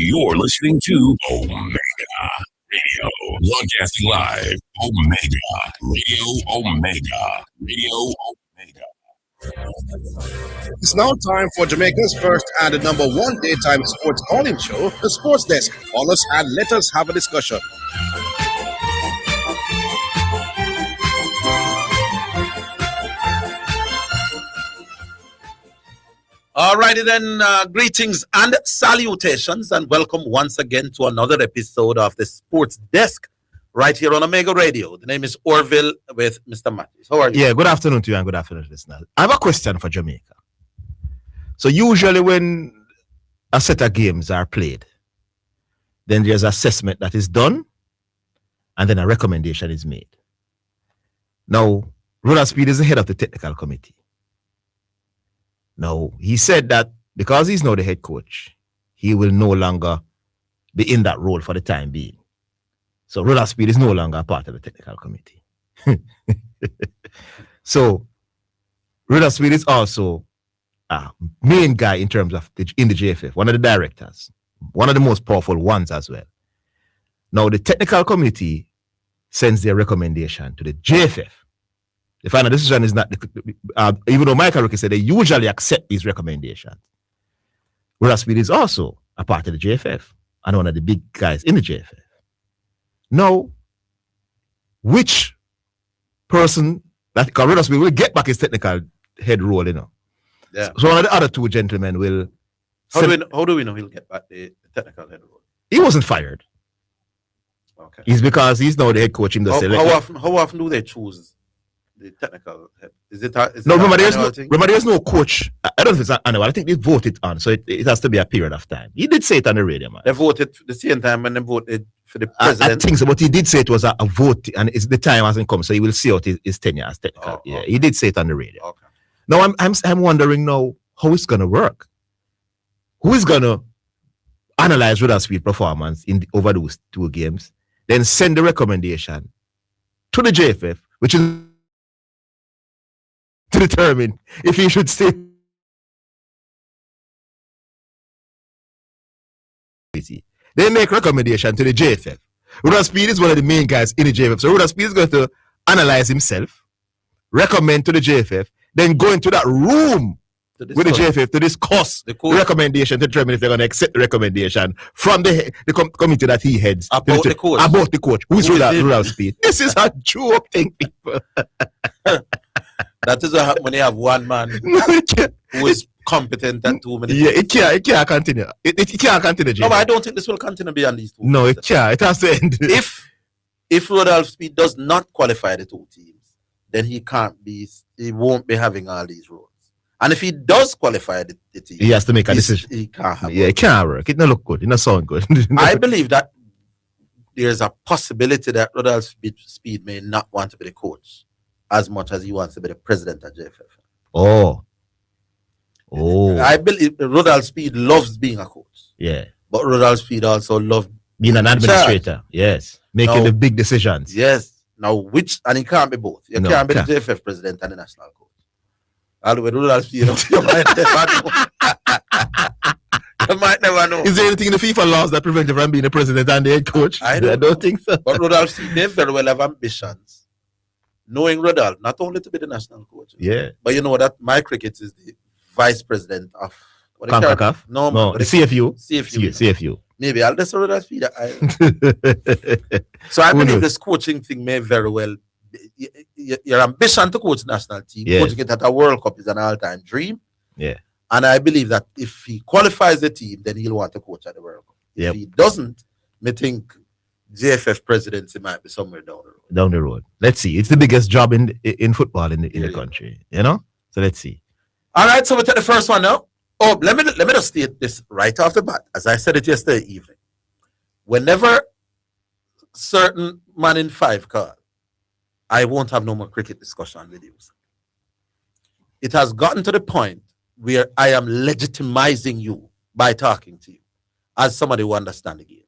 You're listening to Omega Radio, broadcasting live. Radio Omega. It's now time for Jamaica's first and number one daytime sports calling show, The Sports Desk. Call us and let us have a discussion. Alrighty then, greetings and salutations, and welcome once again to another episode of the Sports Desk right here on Omega Radio. The name is Orville with Mr. Matthews. How are you? Yeah, good afternoon to you and good afternoon, listeners. I have a question for Jamaica. So usually when a set of games are played, then there's assessment that is done and then a recommendation is made. Now, Ronald Speed is the head of the technical committee. Now, he said that because he's now the head coach, he will no longer be in that role for the time being. So Ronald Speed is no longer a part of the technical committee. So Ronald Speed is also a main guy in terms of in the JFF, one of the directors, one of the most powerful ones as well. Now, the technical committee sends their recommendation to the JFF. The final decision is not, even though Michael Ricky said they usually accept these recommendations. Ronald Speed is also a part of the JFF and one of the big guys in the JFF. Now, which person that Ronald Speed will get back his technical head role, you know? Yeah. So one of the other two gentlemen will. How do we know he'll get back the technical head role? He wasn't fired. Okay. It's because he's now the head coach in the How often do they choose the technical head? Remember, there's no coach. I don't know if it's annual. I think they voted on, so it has to be a period of time. He did say it on the radio, man. They voted the same time when they voted for the president. I think so, but he did say it was a vote, and the time hasn't come, so he will see out his tenure as technical. Yeah, he did say it on the radio. Okay. Now I'm wondering now how it's gonna work. Who is gonna analyze Ronald Speed performance over those two games, then send the recommendation to the JFF, which is to determine if he should stay. They make recommendation to the JFF. Ronald Speed is one of the main guys in the JFF. So Ronald Speed is going to analyze himself, recommend to the JFF, then go into that room with the JFF to discuss the recommendation to determine if they're going to accept the recommendation from the committee that he heads. About the coach. Who is Ronald Speed? This is a joke thing, people. That is what happens when you have one man who is competent and too many. Yeah, it can't continue. It can't continue. No, but I don't think this will continue beyond these two. No, it can't. It has to end. If Ronald Speed does not qualify the two teams, then he won't be having all these roles. And if he does qualify the team, he has to make a decision. He can't have. Yeah, it can't work. It don't look good. It don't sound good. I believe that there's a possibility that Ronald Speed may not want to be the coach as much as he wants to be the president of JFF. Oh. I believe Ronald Speed loves being a coach. Yeah. But Ronald Speed also loves being an administrator. Yes. Making the big decisions. Yes. Now, and he can't be both. You can't be the JFF president and the national coach. All the way Ronald Speed, you might never know. You might never know. Is there anything in the FIFA laws that prevent you from being the president and the head coach? I don't think so. But Ronald Speed, they very well have ambitions. Knowing Ronald, not only to be the national coach. Yeah. But you know that my cricket is the vice president of CONCACAF? No, the CFU. CFU. Maybe I'll just Ronald Speed. So I believe this coaching thing may very well your ambition to coach national team, coaching it at a World Cup is an all-time dream. Yeah. And I believe that if he qualifies the team, then he'll want to coach at the World Cup. If he doesn't, I think JFF presidency might be somewhere down the road. Let's see. It's the biggest job in football in the country, you know? So let's see. All right, so we'll take the first one now. Oh, let me just state this right off the bat, as I said it yesterday evening. Whenever certain man in five call, I won't have no more cricket discussion with you. It has gotten to the point where I am legitimizing you by talking to you as somebody who understands the game.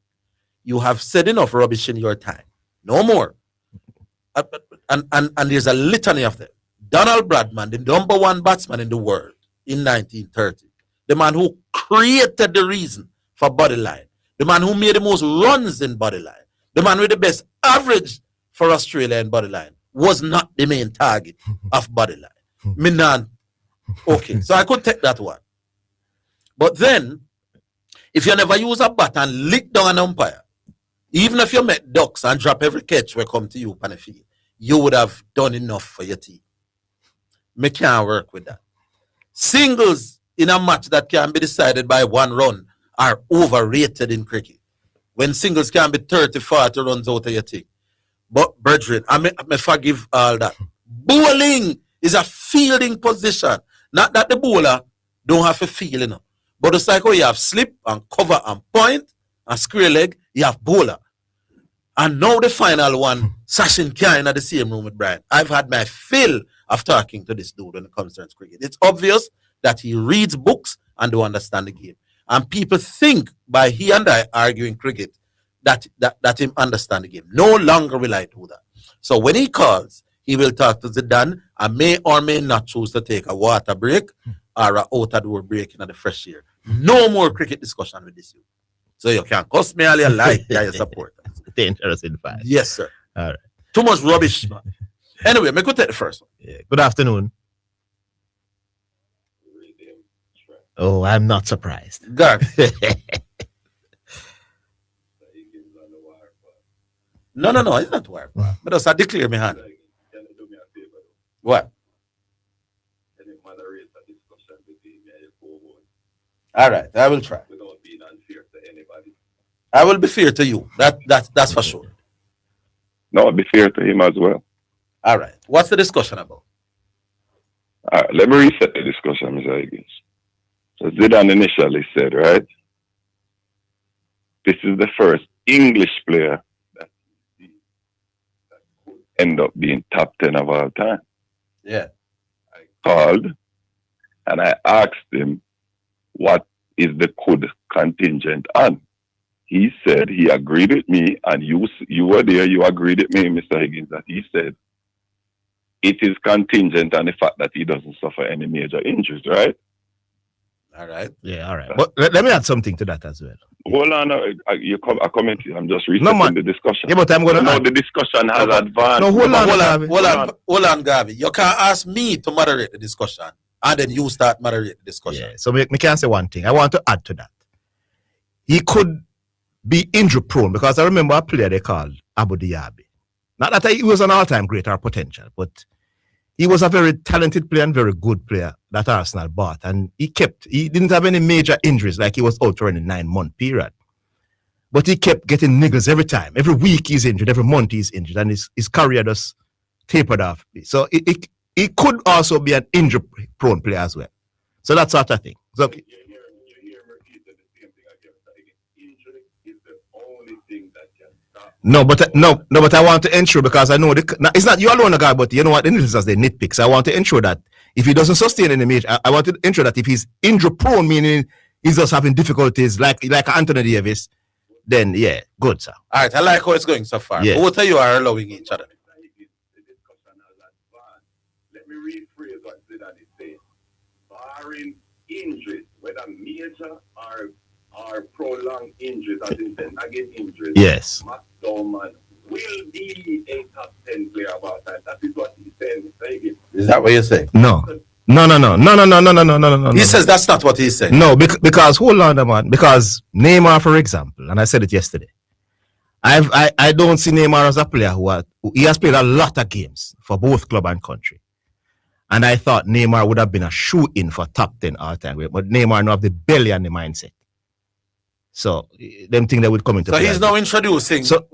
You have said enough rubbish in your time. No more. And there's a litany of them. Donald Bradman, the number one batsman in the world in 1930, the man who created the reason for bodyline, the man who made the most runs in bodyline, the man with the best average for Australia in bodyline, was not the main target of bodyline. Okay, so I could take that one. But then, if you never use a bat and lick down an umpire, even if you make ducks and drop every catch will come to you on the field, you would have done enough for your team. Me can't work with that. Singles in a match that can be decided by one run are overrated in cricket. When singles can be 30, 40 runs out of your team. But, brethren, I may forgive all that. Bowling is a fielding position. Not that the bowler don't have a feel, you know. But it's like how you have slip and cover and point and square leg, you have bowler. And now the final one, Sachin Khan at the same room with Brian. I've had my fill of talking to this dude when it comes to cricket. It's obvious that he reads books and don't understand the game. And people think by he and I arguing cricket that him understand the game. No longer will I do that. So when he calls, he will talk to Zidane and may or may not choose to take a water break or a out-of-door break in the fresh air. No more cricket discussion with this. So you can cuss me all your life, you support. Dangerous advice. Yes, sir. All right. Too much rubbish, man. Anyway, me go take the first one. Yeah. Good afternoon. Oh, I'm not surprised. God. No, it's not wire. But just I declare my hand. What? All right, I will try. I will be fair to you. That's for sure. No, be fair to him as well. All right. What's the discussion about? All right, let me reset the discussion, Mr. Higgins. So Zidane initially said, right, this is the first English player that could end up being top 10 of all time. Yeah. I called and I asked him, what is the could contingent on? He said he agreed with me, and you were there, you agreed with me, Mr. Higgins, that he said it is contingent on the fact that he doesn't suffer any major injuries, right? All right. Yeah, all right. But let me add something to that as well. Hold on, I comment. I'm just resetting the discussion. Yeah, but I'm going to... No, the discussion has advanced. No, hold on, Gavi. You can't ask me to moderate the discussion, and then you start moderate the discussion. Yeah, so me can say one thing. I want to add to that. He could be injury prone, because I remember a player they called Abu Dhabi. Not that he was an all-time great or potential, but he was a very talented player and very good player that Arsenal bought. And he didn't have any major injuries, like he was out for a 9-month period. But he kept getting niggles every time. Every week he's injured, every month he's injured, and his career just tapered off. So it could also be an injury-prone player as well. So that's sort of thing. So, No, but I want to ensure, because I know it's not you alone, guy, but you know what, the listeners, they nitpick. So I want to ensure that if he doesn't sustain any match, I want to ensure that if he's injury prone, meaning he's just having difficulties like Anthony Davis, then yeah, good, sir. All right, I like how it's going so far. Yeah. Both of you are allowing each other. Let me rephrase what Zidane is saying. Barring injuries, whether major or prolonged injuries, as in the nagging injuries, Yes. Dorman will be a top 10 player of all time. That is what he's saying. Is that what you're saying? No. He says that's not what he's saying. No, because hold on, man. Because Neymar, for example, and I said it yesterday, I don't see Neymar as a player who has played a lot of games for both club and country. And I thought Neymar would have been a shoe-in for top 10 all-time great, but Neymar don't have the belly and the mindset. So them things that would come into play. So he's now introducing. So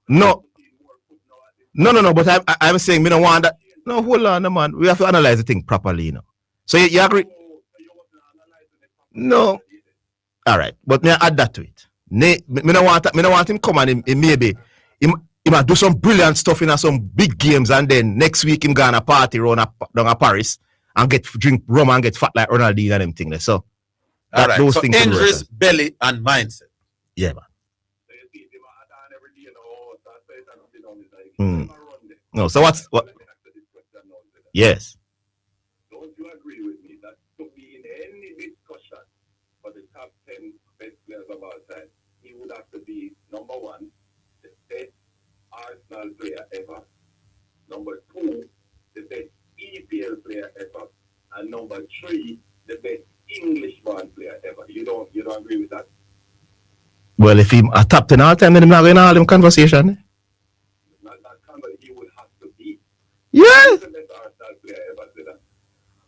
no, but I'm saying we don't want that. No, hold on, man. We have to analyze the thing properly, you know. So you agree? No. All right, but may I add that to it? Me don't want him come and he maybe he might do some brilliant stuff in some big games, and then next week him go on a party down a Paris and drink rum and get fat like Ronaldinho and them things. So all right. Those so things injuries, belly, and mindset. Yeah, man. No, so what? Yes. Don't you agree with me that to be in any discussion for the top 10 best players of all time, he would have Well, if he a top 10 all time, then I'm not going to all them conversation. Yeah.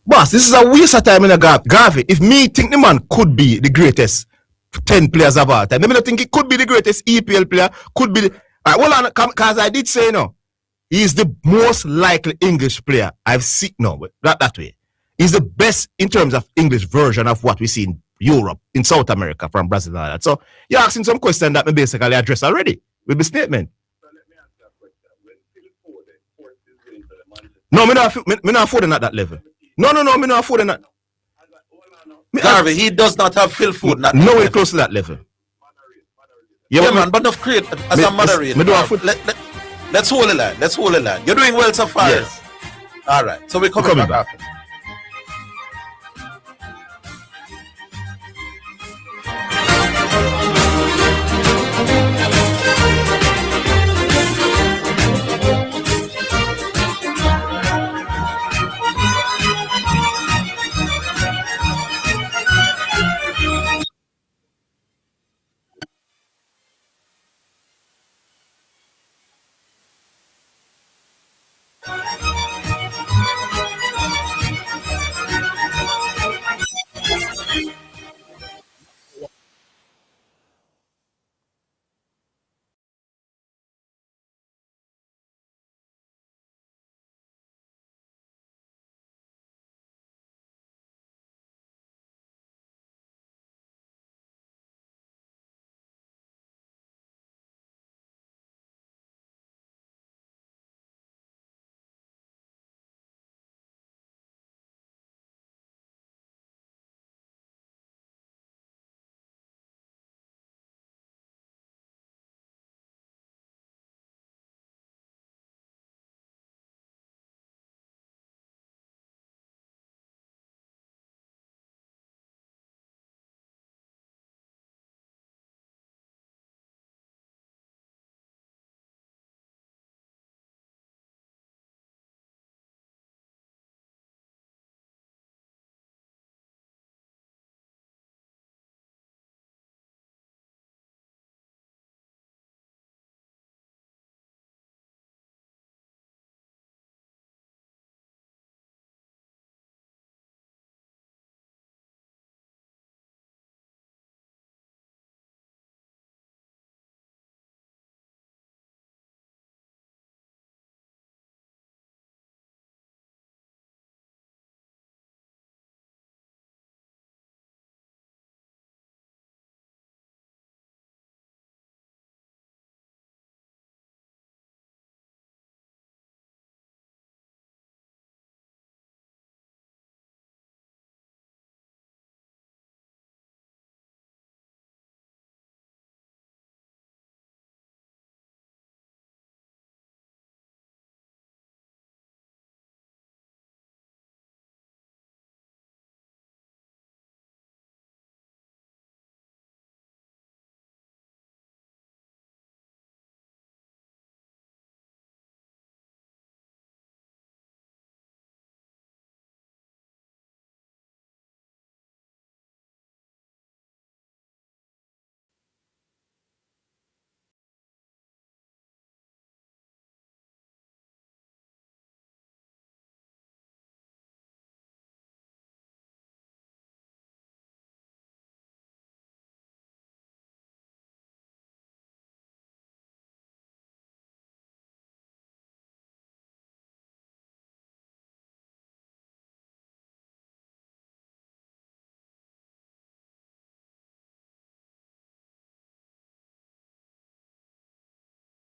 Boss, this is a waste of time in a Garvey. If me think the man could be the greatest 10 players of all time, let me not think he could be the greatest EPL player, could be the... All right, hold on, because I did say, no, he's the most likely English player I've seen, no, but not that way. He's the best in terms of English version of what we see in Europe, in South America, from Brazil and all that. So you're asking some question that me basically address already with the statement. No, me not afford at that level. No, me not afford that. Garvey, he does not have Phil Foden. Nowhere close to that level. Yeah, man, but enough create as a moderator. Let's hold a line. Let's hold a line. You're doing well so far. Yes. All right. So we're coming back.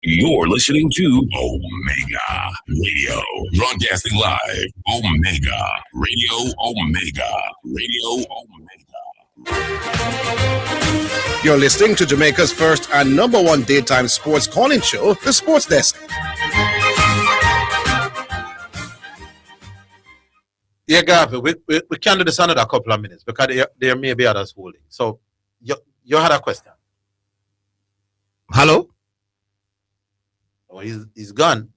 You're listening to Omega Radio, broadcasting live. Omega Radio, Omega Radio, Omega. You're listening to Jamaica's first and number one daytime sports calling show, The Sports Desk. Yeah, Garvey, we can do this another couple of minutes because there may be others holding. So you had a question. Hello? Oh, he's gone.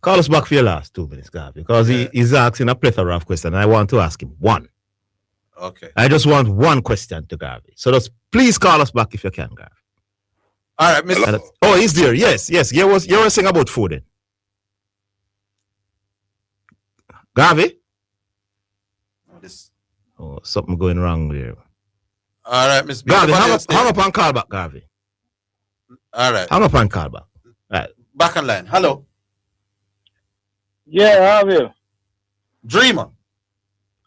Call us back for your last 2 minutes, Garvey, because he's asking a plethora of questions. And I want to ask him one. Okay. I just want one question to Garvey. So just please call us back if you can, Garvey. All right, Mr. Oh, he's there. Yes. You were saying about Foden. Garvey? This. Oh, something going wrong there. All right, Mr. Garvey, hang up and call back, Garvey. All right. Hang up and call back. Right. Back on line. Hello. Yeah, how are you? Dreamer.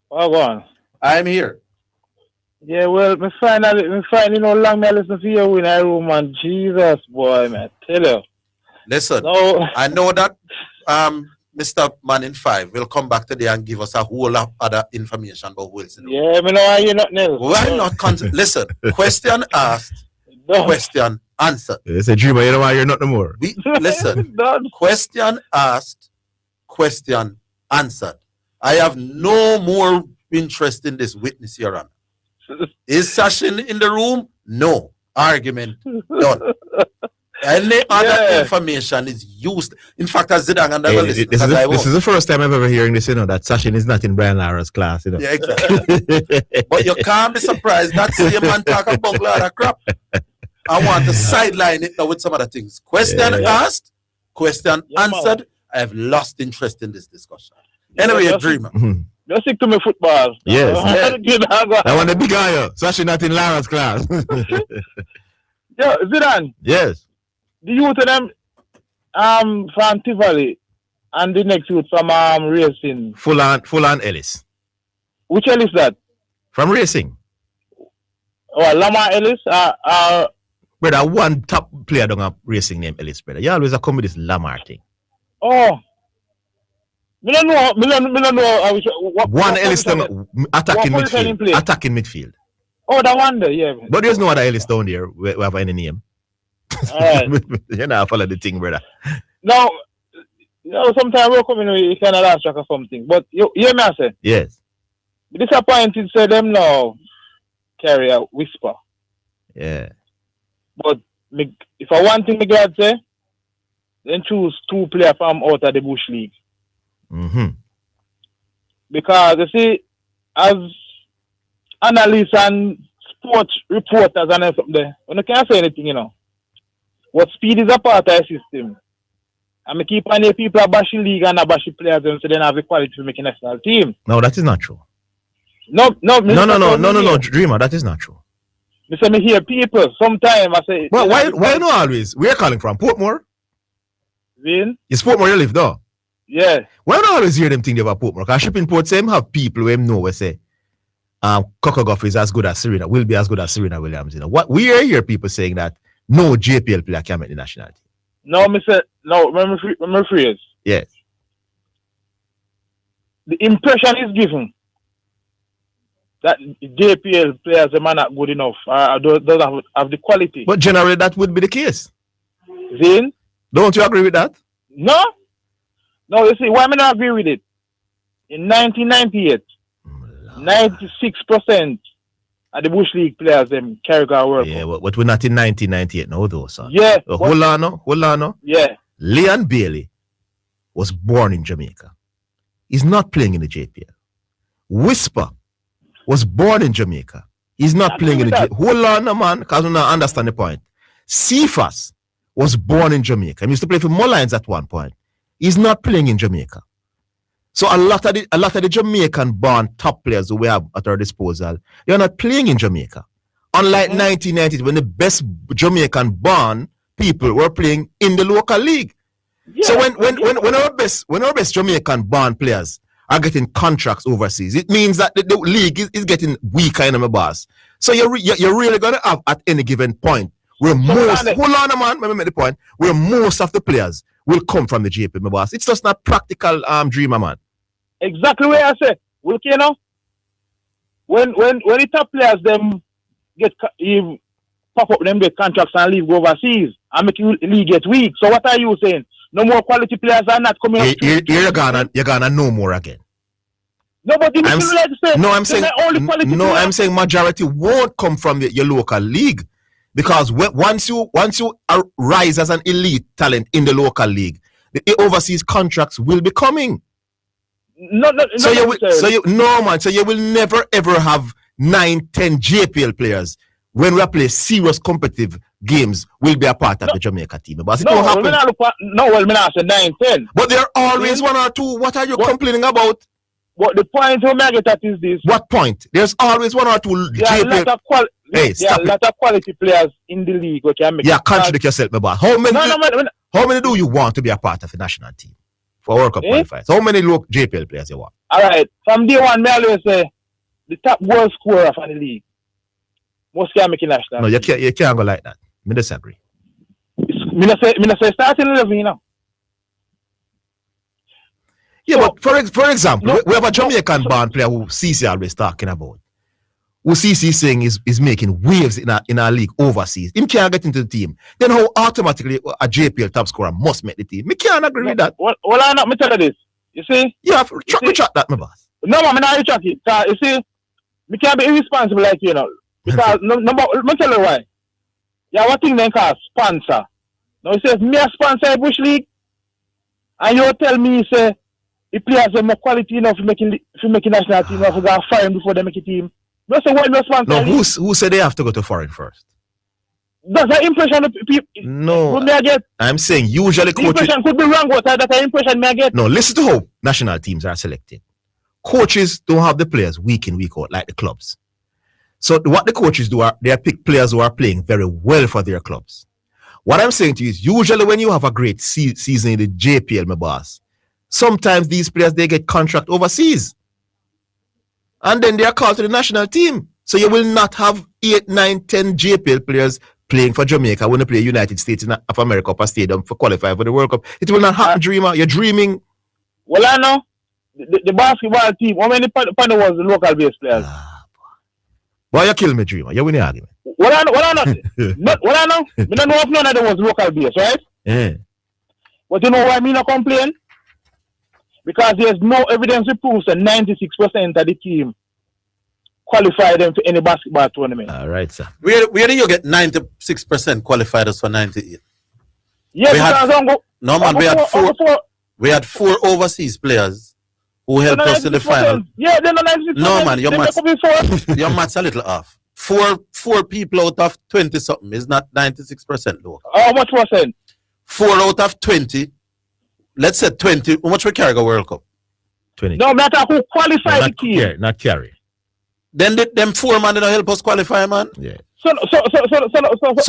Oh, go on. I'm here. Yeah, well, me finally, long me listen to you in a room, and Jesus, boy, man, tell you. Listen, No, I know that Mr. Man in 5 will come back today and give us a whole lot of other information about Wilson. yeah, me know why you not else. Why not? Listen, question asked, No. question answered. It's a dreamer, you know why you're not no more. Listen, Done. question asked, question answered. I have no more interest in this witness, Your Honor. Is Sachin in the room? No. Argument done. Any other information is used. In fact, as Zidane and never listen. This is the first time I've ever hearing this, that Sachin is not in Brian Lara's class, Yeah, exactly. But you can't be surprised that same man talk about a lot of crap. I want to sideline it now with some other things. Question asked, question answered. I have lost interest in this discussion. Anyway, Dreamer. Just stick to me football. Yes. I want the big guy, Sachin not in Lara's class. Yo, Zidane, Yes. the youth of them from Tivoli and the next youth from Racing. Full on Ellis. Which Ellis that? From Racing. Oh, Lamar Ellis? Brother, one top player don't have Racing name Ellis, brother. You always come with this Lamar thing. Oh. Me don't know. One Ellis attacking midfield. Oh, that one there, yeah. But there's no other Ellis down there who have any name. All right. You know, follow the thing, brother. Now, sometimes we're coming with you kind of last track or something. But you hear me, I say? Yes. Disappointed, say them now carry a whisper. Yeah. But if I want thing, God say, then choose 2 players from out of the Bush League. Mm-hmm. Because you see, as analysts and sports reporters and something there, when you can't say anything, what speed is a part of the system. And I keep on the people are bashing league and are bashing players and so they don't have the quality to make a national team. No, that is not true. No, Dreamer, that is not true. Me say me hear people sometimes I say. Well, why not always? Where are you calling from? Portmore? Vin? It's Portmore you live though? Yeah. Why not always hear them think about Portmore? Because shipping port same have people who know we say Kokogoff is as good as Serena, will be as good as Serena Williams. What we hear people saying that no JPL player can make the national team. No, remember phrase. Yes. The impression is given that JPL players are not good enough, doesn't have the quality. But generally that would be the case. Zin? Don't you agree with that? No, you see, why am I not agree with it? In 1998, 96% of the Bush League players them carry our work. Yeah, but we're not in 1998 now, though, son. Yeah. Hold on. Yeah. Leon Bailey was born in Jamaica. He's not playing in the JPL. Whisper was born in Jamaica. He's not playing in the JPL. Hold on, man, because we don't understand the point. Cephas was born in Jamaica. He used to play for Mullines at one point. He's not playing in Jamaica. So a lot of the Jamaican-born top players who we have at our disposal, they're not playing in Jamaica. Unlike 1990s, when the best Jamaican-born people were playing in the local league. Yeah, so when our best Jamaican-born players are getting contracts overseas, it means that the league is getting weaker in my boss. So you're really gonna have at any given point where most of the players will come from the JP, my boss. It's just not practical, Dreamer, man. Exactly what I say. Look, when the top players them get pop up them get contracts and leave go overseas and make you league get weak. So what are you saying? No more quality players are not coming up. You're gonna know more again. No, but I'm saying majority won't come from your local league. Because once you rise as an elite talent in the local league, the overseas contracts will be coming. So you will never ever have 9-10 JPL players when we play serious competitive games will be a part of the Jamaica team. But it No, don't well, me happen. not look at, no, well, me not say 9, 10. But there are always one or two. What are you complaining about? But the point we make it at is this. What point? There's always one or two There are a JPL. lot of Hey, there are stop a lot of quality players in the league who can make Yeah, it. contradict yourself, my boss. How many? No, How many do you want to be a part of the national team for World Cup qualifiers? How many local JPL players you want? all right. From day one, me always say the top goal scorer for the league must can make it national. No, you can't go like that. Me disagree. Me not say starting 11, you know. Yeah, So- but for example, No, we have a Jamaican so- born player who CC always talking about. Who CC saying is making waves in our league overseas. Him can't get into the team. Then how automatically a JPL top scorer must make the team? Me can't agree with that. Well, I not me tell you this. You see? Yeah, see- retract that, my boss. No, man, me not retract it. You see, me can't be irresponsible like you know. Because number, let me tell you why. You have a thing they call sponsor. Now it says me a sponsor a Bush League, and you tell me say the players have no quality enough to make national team, enough to go foreign before they make a team. No, so why no sponsor? No, who said they have to go to foreign first? That's the impression of people. No, What me I get? I'm saying usually The coaches. impression could be wrong, but that's the impression me I get. No, listen to how national teams are selected. Coaches don't have the players week in, week out like the clubs. So what the coaches do are they pick players who are playing very well for their clubs. What I'm saying to you is usually when you have a great season in the JPL, my boss, sometimes these players, they get contract overseas. And then they are called to the national team. So you will not have 8, 9, 10 JPL players playing for Jamaica when they play United States of America up a stadium for qualify for the World Cup. It will not happen, Dreamer. You're dreaming. Well, I know the basketball team. How many was the local based players? Boy, you kill me, Dreamer. You win the argument. Well, I know. Me don't know if none of them was local based, right? Yeah. But you know why me not complain? Because there's no evidence to prove that 96% of the team qualify them for any basketball tournament. All right, sir. Where do you get 96% qualified as for 98? Yeah, we had- because No, man, we had four overseas players who helped us in the final. Yeah, they're not 96%. No, man, your Then maths- there could be 4. Your math's a little off. Four people out of 20 something is not 96% low. How much percent? 4 out of 20. Let's say 20. How much we carry a World Cup? 20. No matter who qualified the team. Not carry. Then them 4 man didn't help us qualify, man. Yeah. So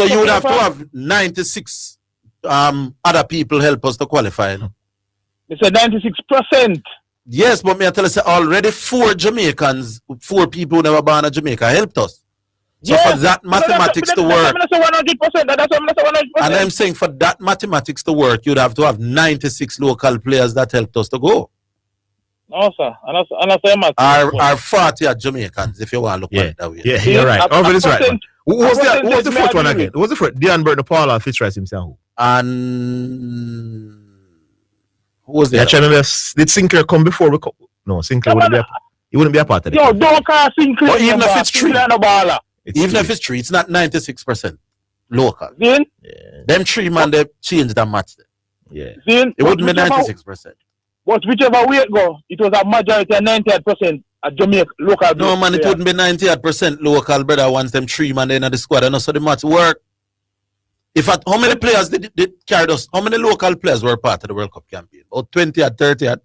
you would have to have 96 other people help us to qualify. No? It's a 96%. Yes, but me I tell you, say, already 4 Jamaicans, 4 people who never born in Jamaica helped us. So for that mathematics to work, That's 100%. That's 100%. and I'm saying for that mathematics to work, you'd have to have 96 local players that helped us to go. No, sir. And that's math. Or 40 are Jamaicans, if you want to look at it that way. Yeah, you're right. Orville is right, man. Who was the fourth one agree again? Who was the fourth? Dean Burton, Paul, and Fitzroy himself. And who was Yeah, there? I remember, did Sinclair come before we come? No, Sinclair he wouldn't be a part of it. Yo, don't call Sinclair. But even if it's true, no baller. even if it's true, it's not 96% local. Then, Them 3 man, they changed that match. Yeah. then It wouldn't be whichever- 96%. But whichever way it go, it was a majority of 98% at Jamaica local. No, man, it wouldn't be 98% local, brother, once them 3 man in the squad. And also the match work. How many players did carry us? How many local players were part of the World Cup campaign? About 20 or 30 or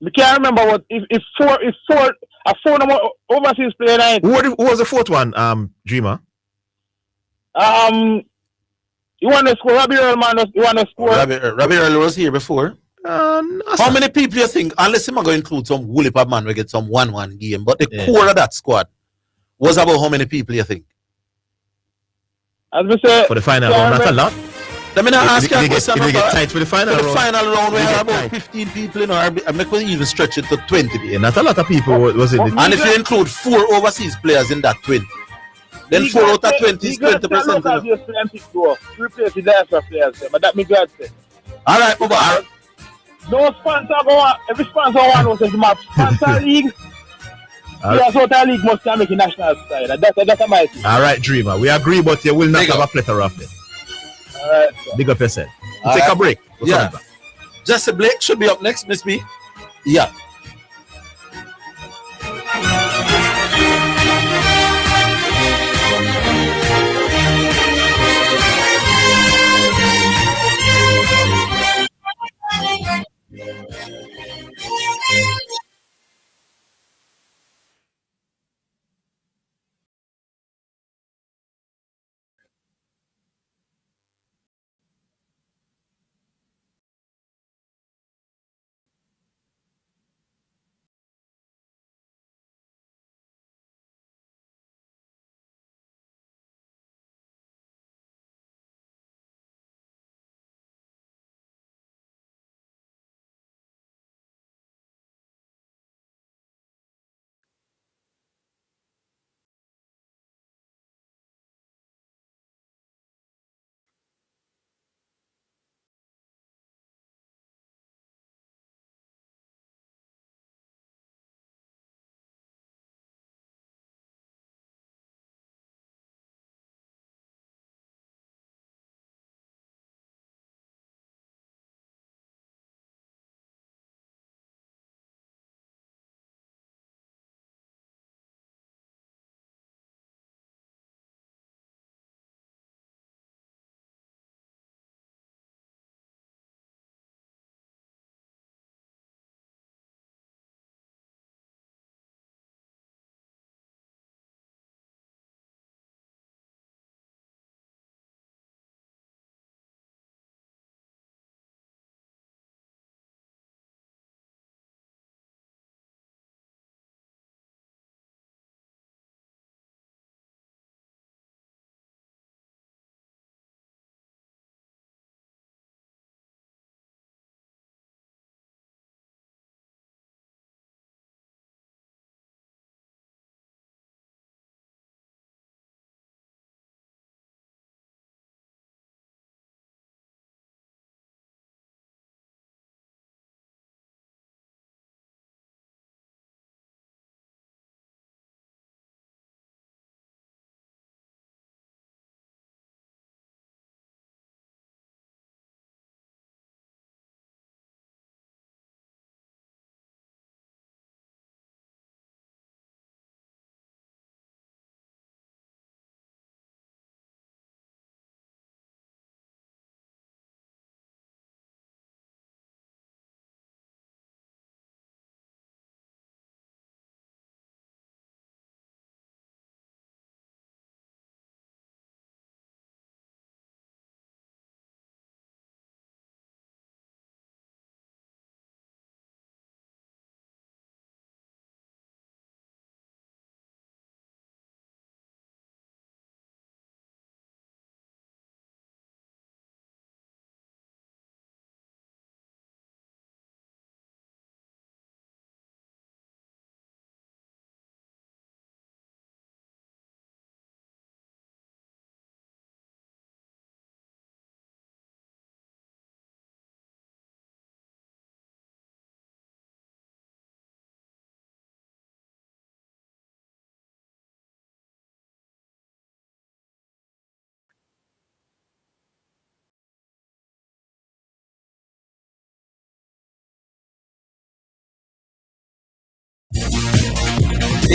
We can't remember what if four number overseas player night. Who was the fourth one, Dreamer? You want to score? Robbie Earl, man. You want to score? Robbie Earl was here before. How many people you think, unless him are going to include some woolly pop man, we get some 1-1 game, but the core of that squad was about how many people you think? As we say, For the final round, not a lot. Let me not ask you a question. Did they get tight for the final For the round? final round, we They had get about tight. 15 people, you know, I'm not going to even stretch it to 20 people. Yeah, not a lot of people was in the And if you include 4 overseas players in that 20, then 4 out of 20 is 20%. You know. Replace the diaspora players, but that me glad say. All right, Bubba. No sponsor go on. Every sponsor want to say my sponsor league. Yeah, so that league must make a national side. That's my thing. All right, Dreamer. We agree, but you will not Big have up. a plethora of them. All right. Sir. Big up yourself. We'll All take right. a break. We'll Yeah. come back. Jesse Blake should be up next, Miss B. Yeah.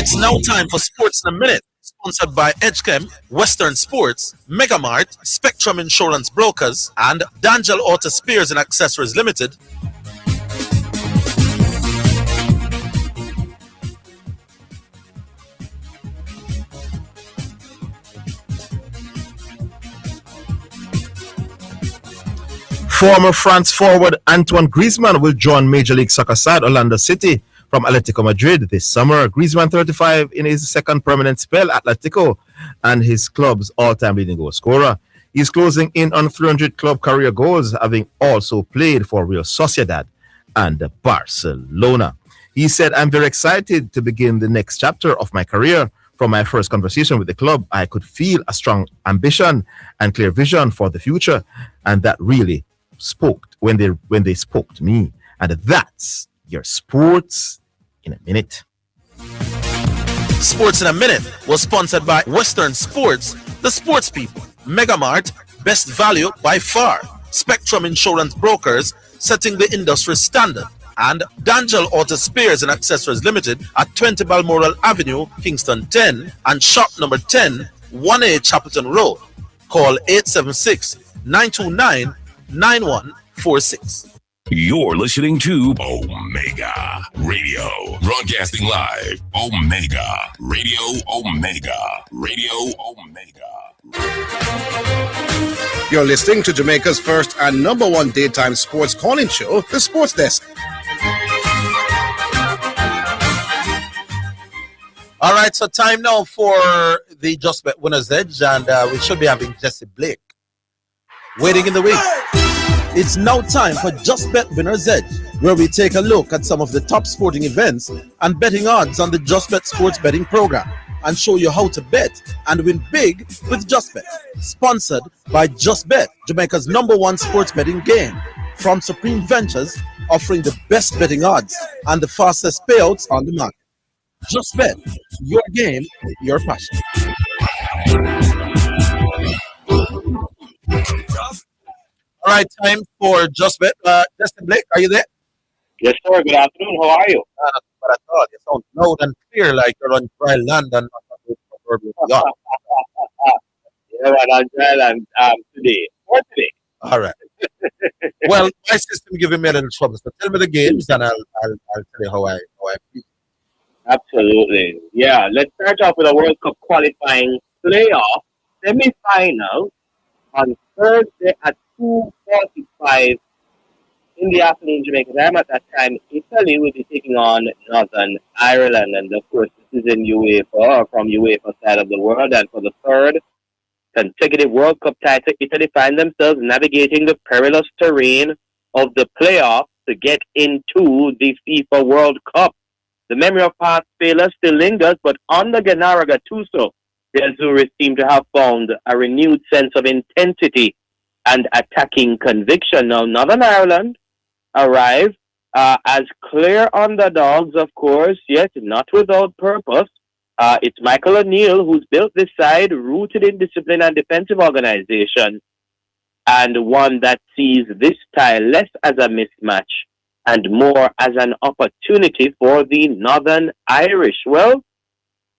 It's now time for Sports in a Minute, sponsored by Edgechem, Western Sports, Megamart, Spectrum Insurance Brokers, and D'Angelo Auto Spares and Accessories Limited. Former France forward Antoine Griezmann will join Major League Soccer side Orlando City from Atletico Madrid this summer. Griezmann, 35, in his second permanent spell at Atletico and his club's all-time leading goal scorer. He's closing in on 300 club career goals, having also played for Real Sociedad and Barcelona. He said, "I'm very excited to begin the next chapter of my career. From my first conversation with the club, I could feel a strong ambition and clear vision for the future, and that really spoke when they spoke to me." And that's your Sports in a Minute. Sports in a Minute was sponsored by Western Sports, the sports people, Megamart, best value by far, Spectrum Insurance Brokers, setting the industry standard, and D'Angelo Auto Spares and Accessories Limited at 20 Balmoral Avenue, Kingston 10, and shop number 10, 1A Chapelton Road. Call 876-929-9146. You're listening to Omega Radio, broadcasting live. Omega Radio, Omega Radio, Omega. You're listening to Jamaica's first and number one daytime sports calling show, The Sports Desk. All right, so time now for the Just Bet Winner's Edge, and we should be having Jesse Blake waiting in the wing. It's now time for Just Bet Winner's Edge, where we take a look at some of the top sporting events and betting odds on the Just Bet sports betting program and show you how to bet and win big with Just Bet. Sponsored by Just Bet, Jamaica's number one sports betting game, from Supreme Ventures, offering the best betting odds and the fastest payouts on the market. Just Bet, your game, your passion. All right, time for Just Bet. Justin Blake, are you there? Yes, sir. Good afternoon. How are you? Not bad at all. You sound loud and clear, like you're on dry land and not on the Orville. Yeah, man, I'm dry land today. For today. All right. Well, my system giving me a little trouble. So tell me the games, and I'll tell you how I feel. Absolutely. Yeah. Let's start off with a World Cup qualifying playoff semi-final on Thursday at 2:45 in the afternoon Jamaica time. At that time, Italy will be taking on Northern Ireland, and of course, this is in UEFA, or from UEFA side of the world. And for the third consecutive World Cup title, Italy find themselves navigating the perilous terrain of the playoffs to get into the FIFA World Cup. The memory of past failures still lingers, but under Gennaro Gattuso, the Azzurri seem to have found a renewed sense of intensity and attacking conviction. Now, Northern Ireland arrive as clear underdogs, of course, yet not without purpose. It's Michael O'Neill who's built this side, rooted in discipline and defensive organization, and one that sees this tie less as a mismatch and more as an opportunity for the Northern Irish. Well,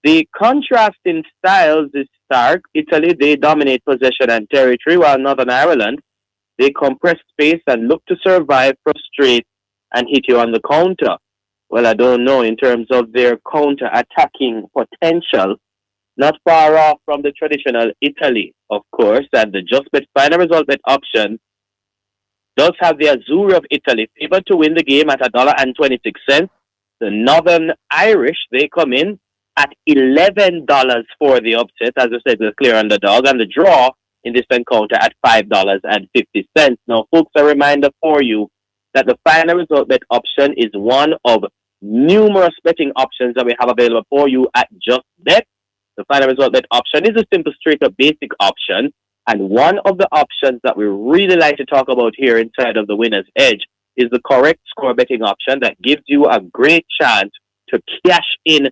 the contrast in styles is stark. Italy, they dominate possession and territory, while Northern Ireland, they compress space and look to survive, frustrate, and hit you on the counter. Well, I don't know in terms of their counter-attacking potential. Not far off from the traditional Italy, of course, and the Just Bet final result bet option does have the Azzurri of Italy favored to win the game at $1.26. The Northern Irish, they come in at $11 for the upset, as I said, the clear underdog, and the draw in this encounter at $5.50. Now, folks, a reminder for you that the final result bet option is one of numerous betting options that we have available for you at Just Bet. The final result bet option is a simple, straight-up, basic option, and one of the options that we really like to talk about here inside of the Winner's Edge is the correct score betting option that gives you a great chance to cash in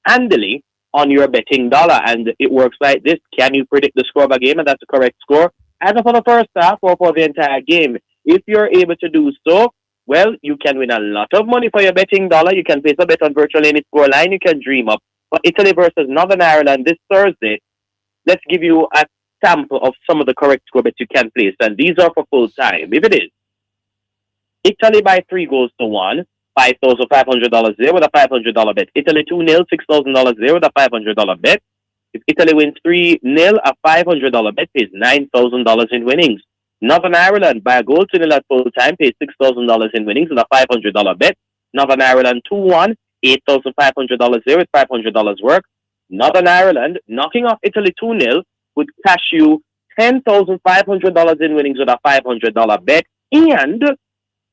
handily on your betting dollar. And it works like this. Can you predict the score of a game? And that's the correct score, either for the first half or for the entire game. If you're able to do so, well, you can win a lot of money for your betting dollar. You can place a bet on virtually any score line. You can dream up for Italy versus Northern Ireland this Thursday. Let's give you a sample of some of the correct score bets you can place, and these are for full time. If it is Italy by 3-1, $5,500 there with a $500 bet. Italy 2-0, $6,000 there with a $500 bet. If Italy wins 3-0, a $500 bet pays $9,000 in winnings. Northern Ireland by a goal to nil at full time pays $6,000 in winnings with a $500 bet. Northern Ireland 2-1, $8,500 there with $500 work. Northern Ireland knocking off Italy 2-0 would cash you $10,500 in winnings with a $500 bet. And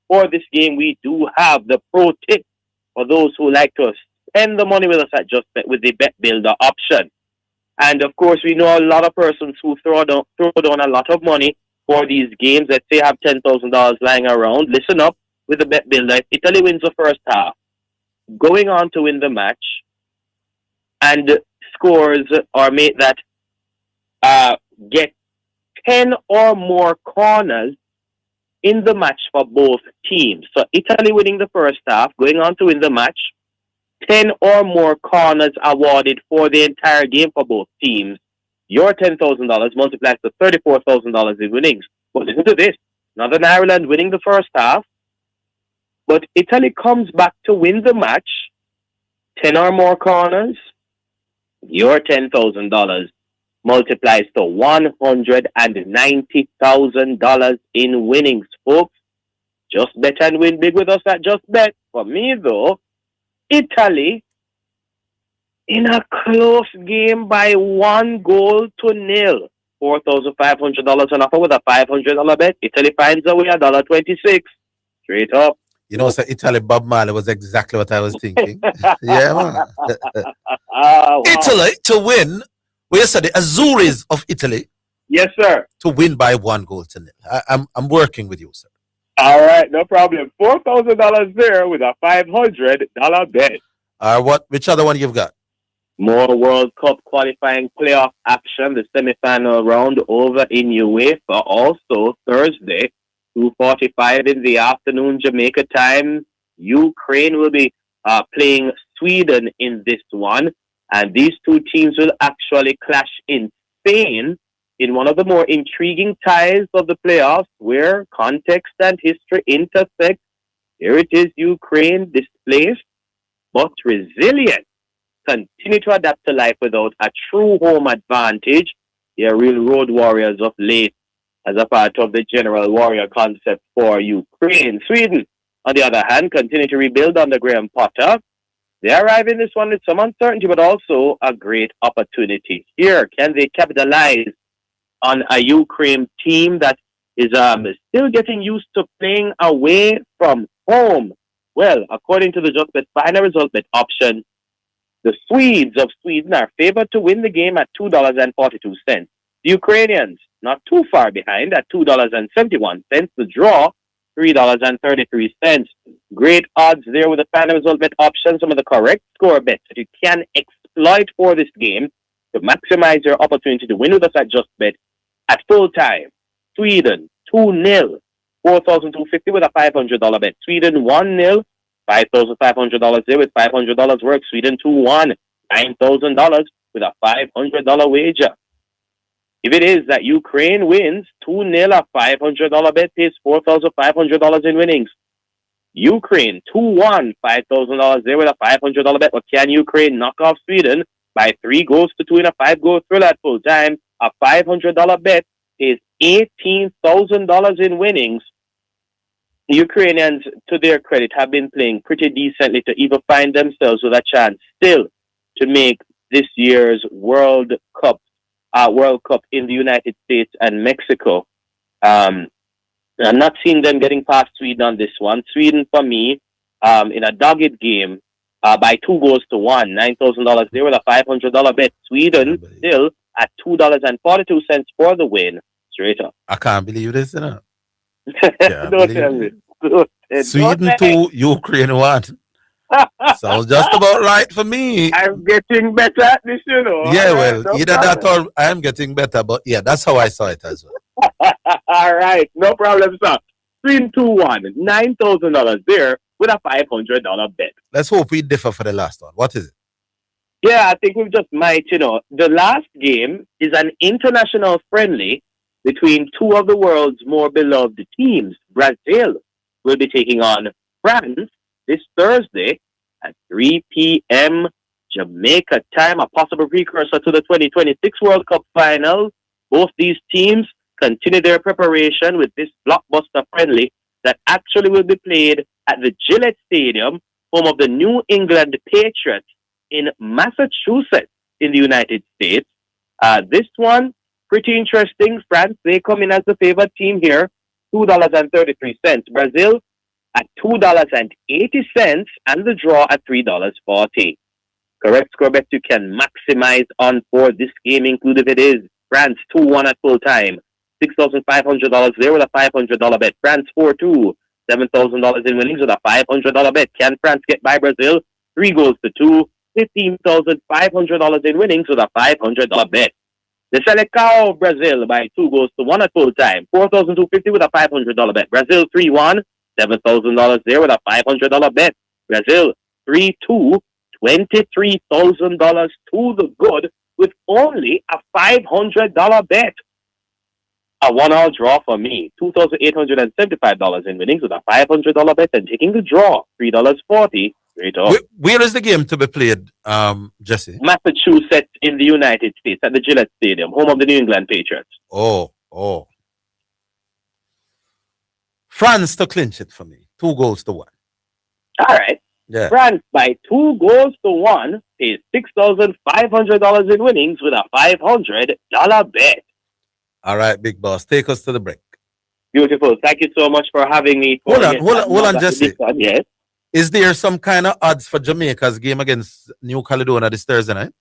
for this game, we do have the pro tip for those who like to spend the money with us at Just Bet with the Bet Builder option. And of course, we know a lot of persons who throw down a lot of money for these games. Let's say have $10,000 lying around. Listen up with the Bet Builder. If Italy wins the first half, going on to win the match, and scores or make that get 10 or more corners in the match for both teams. So Italy winning the first half, going on to win the match, 10 or more corners awarded for the entire game for both teams. Your $10,000 multiplies to $34,000 in winnings. But listen to this. Northern Ireland winning the first half, but Italy comes back to win the match, 10 or more corners. Your $10,000 multiplies to $190,000 in winnings, folks. Just bet and win big with us at Just Bet. For me, though, Italy in a close game by 1-0. $4,500 on offer with a $500 bet. Italy finds a way $1.26. Straight up. You know, so Italy Bob Marley was exactly what I was thinking. Yeah, man. Wow. Italy to win. We said the Azuris of Italy Yes, sir. to win by 1-0. I'm working with you, sir. All right, no problem. $4,000 there with a $500 bet. Which other one you've got? More World Cup qualifying playoff action, the semi-final round over in UEFA. Also, Thursday, 2:45 in the afternoon, Jamaica time. Ukraine will be playing Sweden in this one. And these two teams will actually clash in Spain in one of the more intriguing ties of the playoffs where context and history intersect. Here it is, Ukraine displaced but resilient. Continue to adapt to life without a true home advantage. They are real road warriors of late as a part of the general warrior concept for Ukraine. Sweden, on the other hand, continue to rebuild under Graham Potter. They arrive in this one with some uncertainty, but also a great opportunity. Here, can they capitalize on a Ukraine team that is still getting used to playing away from home? Well, according to the Just Bet final result bet option, the Swedes of Sweden are favored to win the game at $2.42. The Ukrainians, not too far behind, at $2.71. The draw, $3.33. Great odds there with the final result bet option. Some of the correct score bets that you can exploit for this game to maximize your opportunity to win with us at Just Bet at full time. Sweden 2-0, $4,250 with a $500 bet. Sweden 1-0, $5,500 there with $500 work. Sweden 2-1, $9,000 with a $500 wager. If it is that Ukraine wins 2-0, a $500 bet pays $4,500 in winnings. Ukraine 2-1, $5,000 there with a $500 bet. But can Ukraine knock off Sweden by 3-2 in a 5-goal thriller at full time? A $500 bet is $18,000 in winnings. The Ukrainians, to their credit, have been playing pretty decently to even find themselves with a chance still to make this year's World Cup in the United States and Mexico. I'm not seeing them getting past Sweden on this one. Sweden, for me, in a dogged game, by 2-1, $9,000 there with a $500 bet. Sweden still at $2.42 for the win. Straight up. I can't believe this, you know. Don't tell me. Sweden 2, Ukraine 1. Sounds just about right for me. I'm getting better at this, you know. Yeah, well, no either problem. that or I am getting better, but yeah, that's how I saw it as well. All right, no problem, sir. Sweden 2-1, $9,000 there with a $500 bet. Let's hope we differ for the last one. What is it? Yeah, I think we just might, the last game is an international friendly between two of the world's more beloved teams. Brazil will be taking on France this Thursday at 3 p.m. Jamaica time, a possible precursor to the 2026 World Cup final. Both these teams continue their preparation with this blockbuster friendly that actually will be played at the Gillette Stadium, home of the New England Patriots in Massachusetts in the United States. This one, pretty interesting. France, they come in as the favored team here, $2.33. Brazil at $2.80 and the draw at $3.40. Correct score bets you can maximize on for this game include if it is France 2-1 at full time. $6,500 there with a $500 bet. France 4-2. $7,000 in winnings with a $500 bet. Can France get by Brazil? 3 goals to 2. $15,500 in winnings with a $500 bet. The Selecao Brazil by 2 goals to 1 at full time. $4,250 with a $500 bet. Brazil 3-1. $7,000 there with a $500 bet. Brazil 3-2. $23,000 to the good with only a $500 bet. A one-all draw for me. $2,875 in winnings with a $500 bet and taking the draw. $3.40. Where is the game to be played, Jesse? Massachusetts in the United States at the Gillette Stadium, home of the New England Patriots. Oh. France to clinch it for me. 2 goals to 1. All right. Yeah. France by 2 goals to 1 pays $6,500 in winnings with a $500 bet. All right, big boss. Take us to the break. Beautiful. Thank you so much for having me. Hold on, Jesse. Yes. Is there some kind of odds for Jamaica's game against New Caledonia this Thursday night?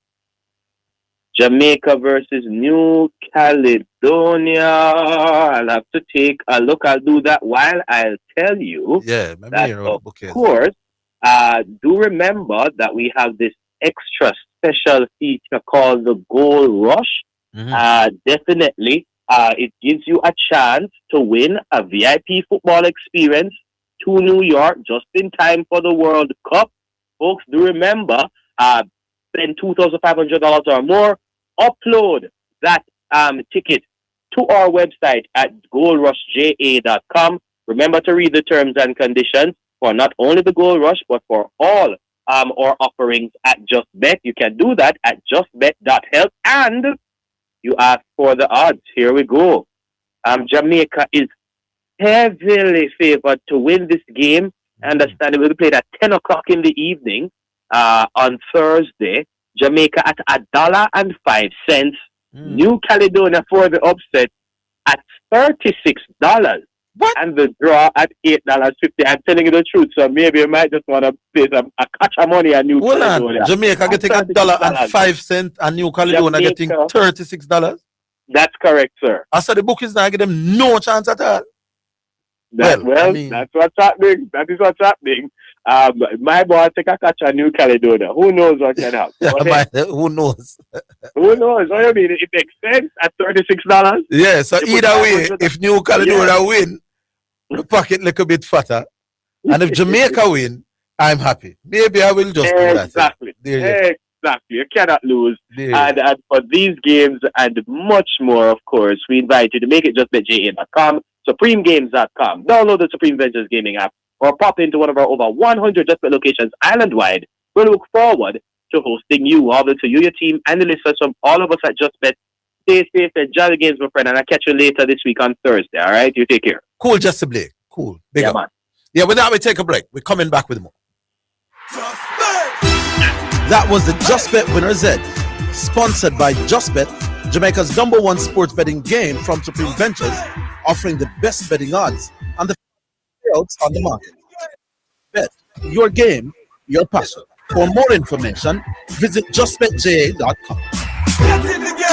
Jamaica versus New Caledonia. I'll have to take a look. I'll do that while I'll tell you. Yeah, that, of course, do remember that we have this extra special feature called the Goal Rush. Definitely, it gives you a chance to win a VIP football experience to New York just in time for the World Cup. Folks, do remember, spend $2,500 or more, upload that ticket to our website at goalrushja.com. Remember to read the terms and conditions for not only the Goal Rush, but for all our offerings at Just Bet. You can do that at justbet.health, and you ask for the odds. Here we go. Jamaica is heavily favored to win this game. I understand it will be played at 10 o'clock in the evening on Thursday. Jamaica at $1.05. New Caledonia for the upset at $36. What? And the draw at $8.50. I'm telling you the truth, so maybe you might just want to pay a catch of money at New Caledonia. Jamaica getting $1.05 and New Caledonia getting $36. That's correct, sir. I said the book is not giving them no chance at all. That's what's happening. That is what's happening. My boy take a catch on New Caledonia. Who knows what can happen? Who knows? Who knows? What do you mean? It makes sense at $36. Yeah, so either way, if New Caledonia win, the pocket look a bit fatter. And if Jamaica win, I'm happy. Maybe I will just do that. Exactly. You cannot lose. And for these games and much more, of course, we invite you to make it justbetja.com, supremegames.com. Download the Supreme Ventures gaming app or pop into one of our over 100 Just Bet locations island-wide. We look forward to hosting you, all to you, your team, and the listeners from all of us at Just Bet. Stay safe, enjoy the games, my friend, and I'll catch you later this week on Thursday, all right? You take care. Cool, Just a Blake. Cool. Big up. Man. Yeah, with that, we take a break. We're coming back with more. That was the Just Bet Winner's Edge, sponsored by Just Bet, Jamaica's #1 sports betting game from Supreme Ventures, offering the best betting odds and the odds on the market. Bet your game, your passion. For more information, visit justbetja.com. Get in the game.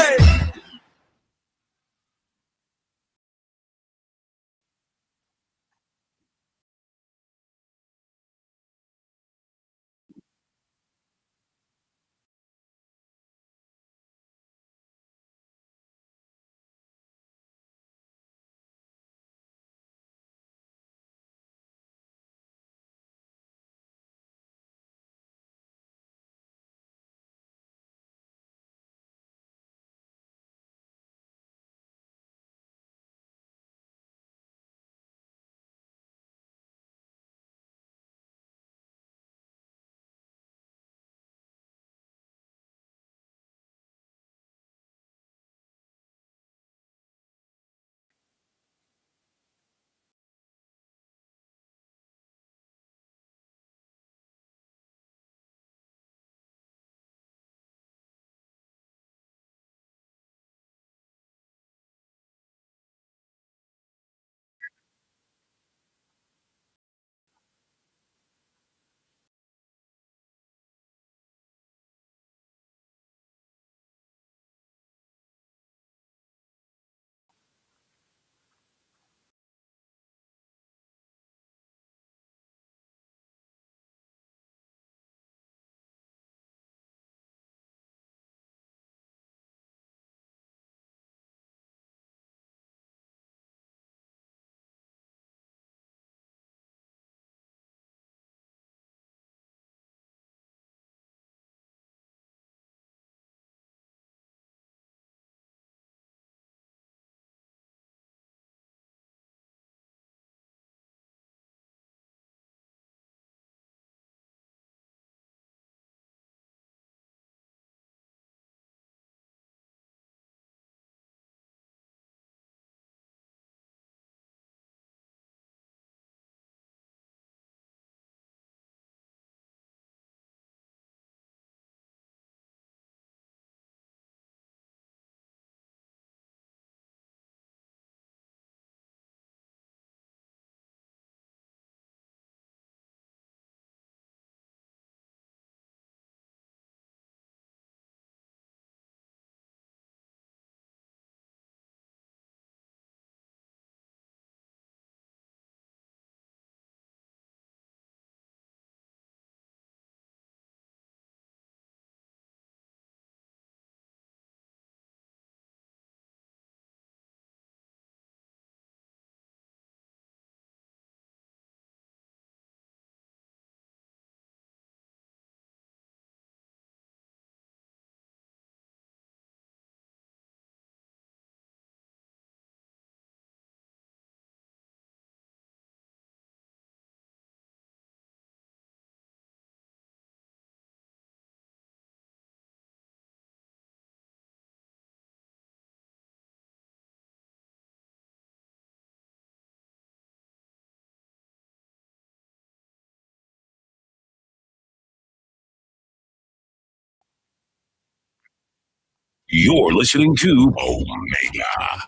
You're listening to Omega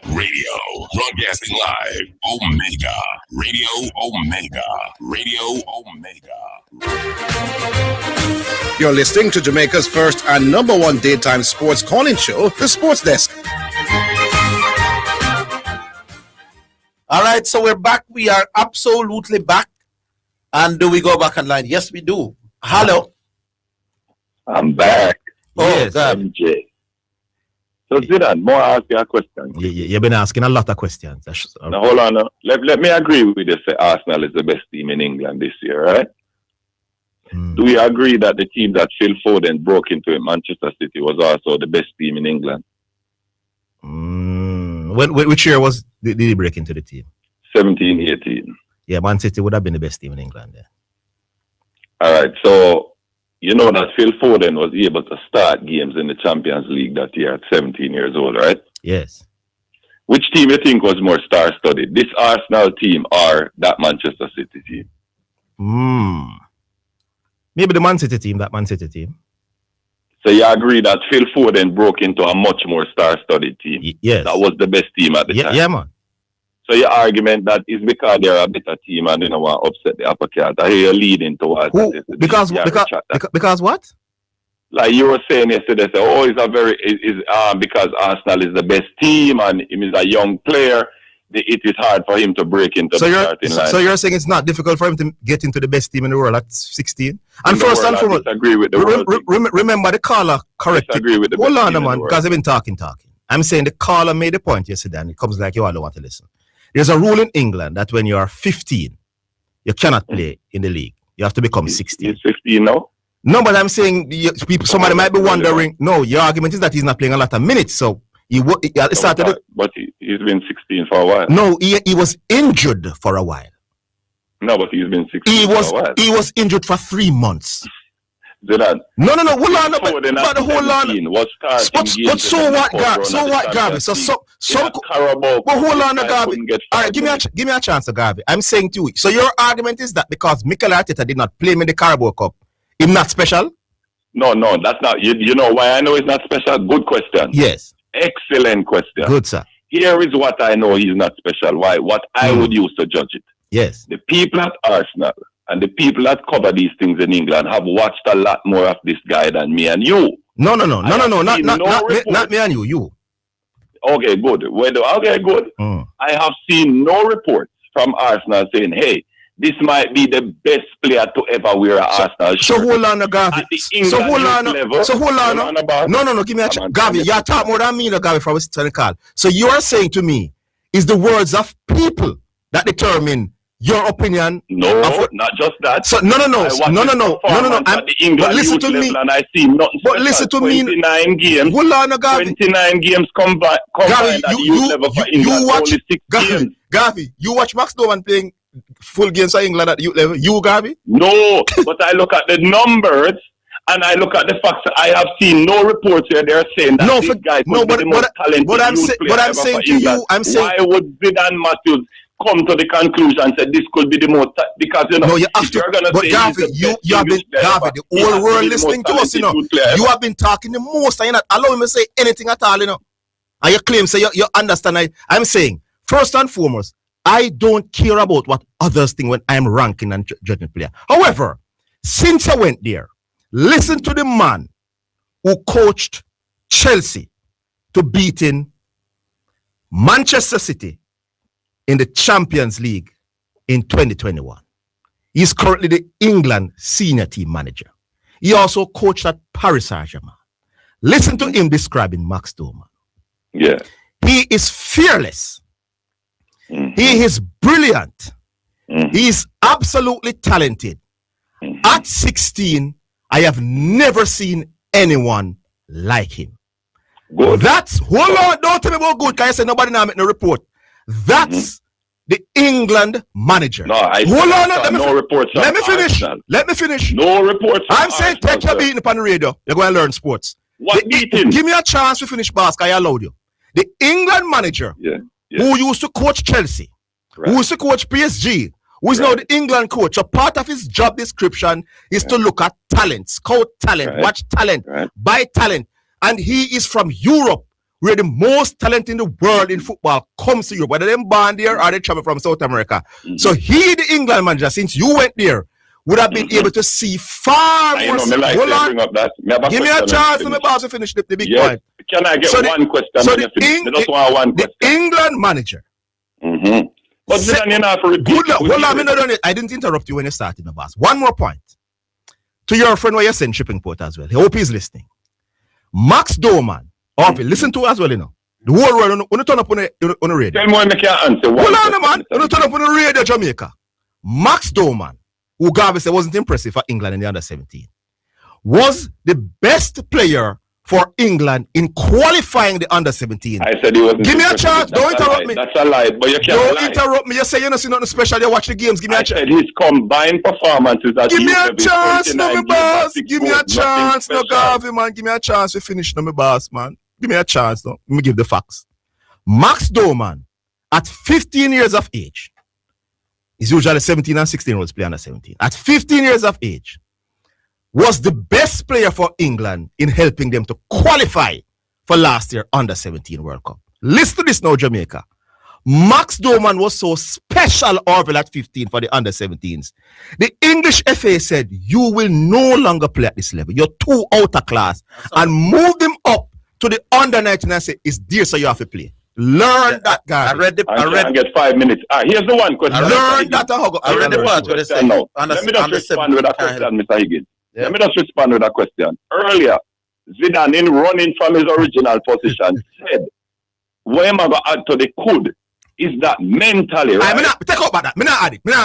Radio, broadcasting live. Omega Radio, Omega Radio, Omega. You're listening to Jamaica's first and number one daytime sports calling show, The Sports Desk. All right, so we're back. We are absolutely back. And do we go back online? Yes, we do. Hello. I'm back. Oh, Yes. God. MJ. So Zidane, more ask you a question. You've been asking a lot of questions. Now hold on. Let me agree with you. Say Arsenal is the best team in England this year, right? Do you agree that the team that Phil Foden broke into in Manchester City was also the best team in England? Which year did he break into the team? 17-18. Yeah, Man City would have been the best team in England. Yeah. All right, so you know that Phil Foden was able to start games in the Champions League that year at 17 years old, right? Yes. Which team you think was more star-studded, this Arsenal team or that Manchester City team? Maybe the Man City team, that Man City team. So you agree that Phil Foden broke into a much more star-studded team? Yes. That was the best team at the time? Yeah, man. So your argument that is because they're a better team and they don't want to upset the upper cat. I hear you leading towards Because what? Like you were saying yesterday, because Arsenal is the best team and he is a young player, it is hard for him to break into the starting line. So you're saying it's not difficult for him to get into the best team in the world at 16? And first and foremost, agree with the remember the caller corrected. Agree with the Hold on, man, because they've been talking. I'm saying the caller made a point yesterday, and it comes like you all don't want to listen. There's a rule in England that when you are 15, you cannot play in the league. You have to become 16. He's 15 now? No, but I'm saying somebody might be wondering. No, your argument is that he's not playing a lot of minutes. So he started. But he's been 16 for a while. No, he was injured for a while. No, but he's been 16 for a while. He was injured for 3 months. Zidane. No, hold on, but hold on. But so what, Garvey? But hold on, Garvey. All right, give me a chance, Garvey. I'm saying to you. So your argument is that because Mikel Arteta did not play him in the Carabao Cup, he's not special? No, that's not. You know why I know he's not special? Good question. Yes. Excellent question. Good, sir. Here is what I know he's not special. Why? What I would use to judge it. Yes. The people at Arsenal and the people that cover these things in England have watched a lot more of this guy than me and you. No, not me and you. You. Okay, good. Okay, good. I have seen no reports from Arsenal saying, hey, this might be the best player to ever wear an Arsenal shirt. So hold on, Garvey. So hold on. No. Give me a chance. Garvey, you're talking more than me, Garvey, from a call. So you are saying to me, is the words of people that determine your opinion? No, not just that. So no. But listen to me. And I see nothing. But listen to me. 29 games. Hold on, Garvey. 29 games combined at the youth level for England. You watch only 6 games. Garvey, you watch Max Doman playing full games for England at the youth level. You, Garvey? No, but I look at the numbers. And I look at the facts. I have seen no reports where they're saying that this guy could be the most talented youth player ever for England. Why would Zidane Matthews come to the conclusion and say this could be the most, because you know, no, you have to, but Garvey, you have been, Garvey, the whole world listening to us, you know. You have been talking the most, and you're not allowing me to say anything at all, you know. And you claim, say you understand. I'm saying, first and foremost, I don't care about what others think when I'm ranking and judging player. However, since I went there, listen to the man who coached Chelsea to beating Manchester City in the Champions League in 2021. He's currently the England senior team manager. He also coached at Paris Saint-Germain. Listen to him describing Max Doman. Yeah. He is fearless. He is brilliant. He is absolutely talented. At 16, I have never seen anyone like him. Good. Hold on, don't tell me about good, because I said nobody now make no report. That's the England manager. No, hold on, no reports. Let me finish. No reports. I'm saying take your beating upon the radio. You're going to learn sports. What beating? Give me a chance to finish, boss, because I allowed you. The England manager who used to coach Chelsea, who used to coach PSG, who is now the England coach. So part of his job description is to look at talent, scout talent, watch talent, buy talent. And he is from Europe, where the most talent in the world in football comes to Europe, whether they're born there or they travel from South America. So he, the England manager, since you went there, would have been able to see far more. Hold on. Give me a chance to me boss to finish the big point. Can I get one question? So the England manager. But then you're not for good luck. Hold on, I didn't interrupt you when you started, my boss. One more point. To your friend where you send shipping port as well. I hope he's listening. Max Doman, Orville, listen to as well, you know. The whole world, when you turn up on the radio. Tell me when I can answer. Hold on, man. When you turn up on the radio, Jamaica. Max Doman, who Garvey said wasn't impressive for England in the under-17, was the best player for England in qualifying the under-17. I said he wasn't. Give me a chance. Don't interrupt me. That's a lie, but you can't Don't interrupt me. You say you don't see nothing special. You watch the games. Give me a chance. I said his combined performances. Give me a chance, no, my boss. Give me a chance, no, Garvey, man. Give me a chance to finish, no, my boss, man. Give me a chance, no. Let me give the facts. Max Doman, at 15 years of age, is usually 17 and 16-year-olds play under 17. At 15 years of age, was the best player for England in helping them to qualify for last year under-17 World Cup. Listen to this now, Jamaica. Max Doman was so special, Orville, at 15 for the under-17s. The English FA said, you will no longer play at this level. You're too out of class. And move them up to the under-19 and say, it's dear, so you have to play. Learn that, guy. I get 5 minutes. Here's the one question. Learn that. I read the part where they say, let me just respond with a question, Mr. Higgins. Yeah. Let me just respond with a question. Earlier, Zidane, in running from his original position, said, what am I going to add to the could is that mentally, right? Take out about that. I'm not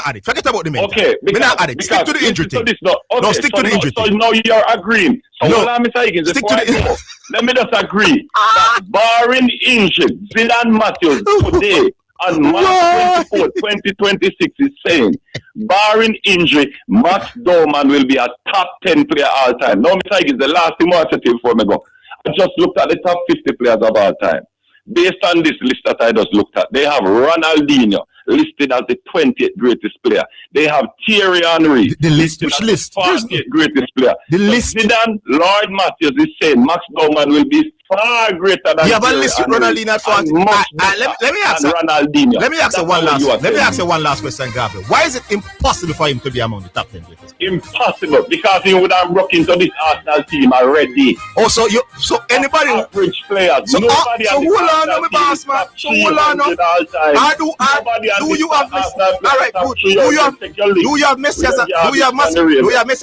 add it. Forget about the mental. Okay. I'm not add it. Stick to the injury thing. No, stick to the injury thing. So now you're agreeing. So no, Mr. Higgins, stick to the let me just agree that barring injury, Zidane Matthews today on March 24, 2026 is saying, barring injury, Max Doman will be a top 10 player all time. Now, Mr. Higgins, the last thing I want to tell you before I go. I just looked at the top 50 players of all time. Based on this list that I just looked at, they have Ronaldinho listed as the 20th greatest player. They have Thierry Henry. The list, which list? 40th greatest player. The list. Zidane, Lord Matthews is saying Max Doman will be far greater than you have a list with Ronaldinho at 40. Let me ask Ronaldinho. Let me ask you one last. Let me ask you one last question, Gabriel. Why is it impossible for him to be among the top 10 greatest? Impossible, because he would have broken into this Arsenal team already. Oh, so anybody average players. So hold on, no, my boss, man. So hold on, no. Do you have Messi? All right, good. Do you have Messi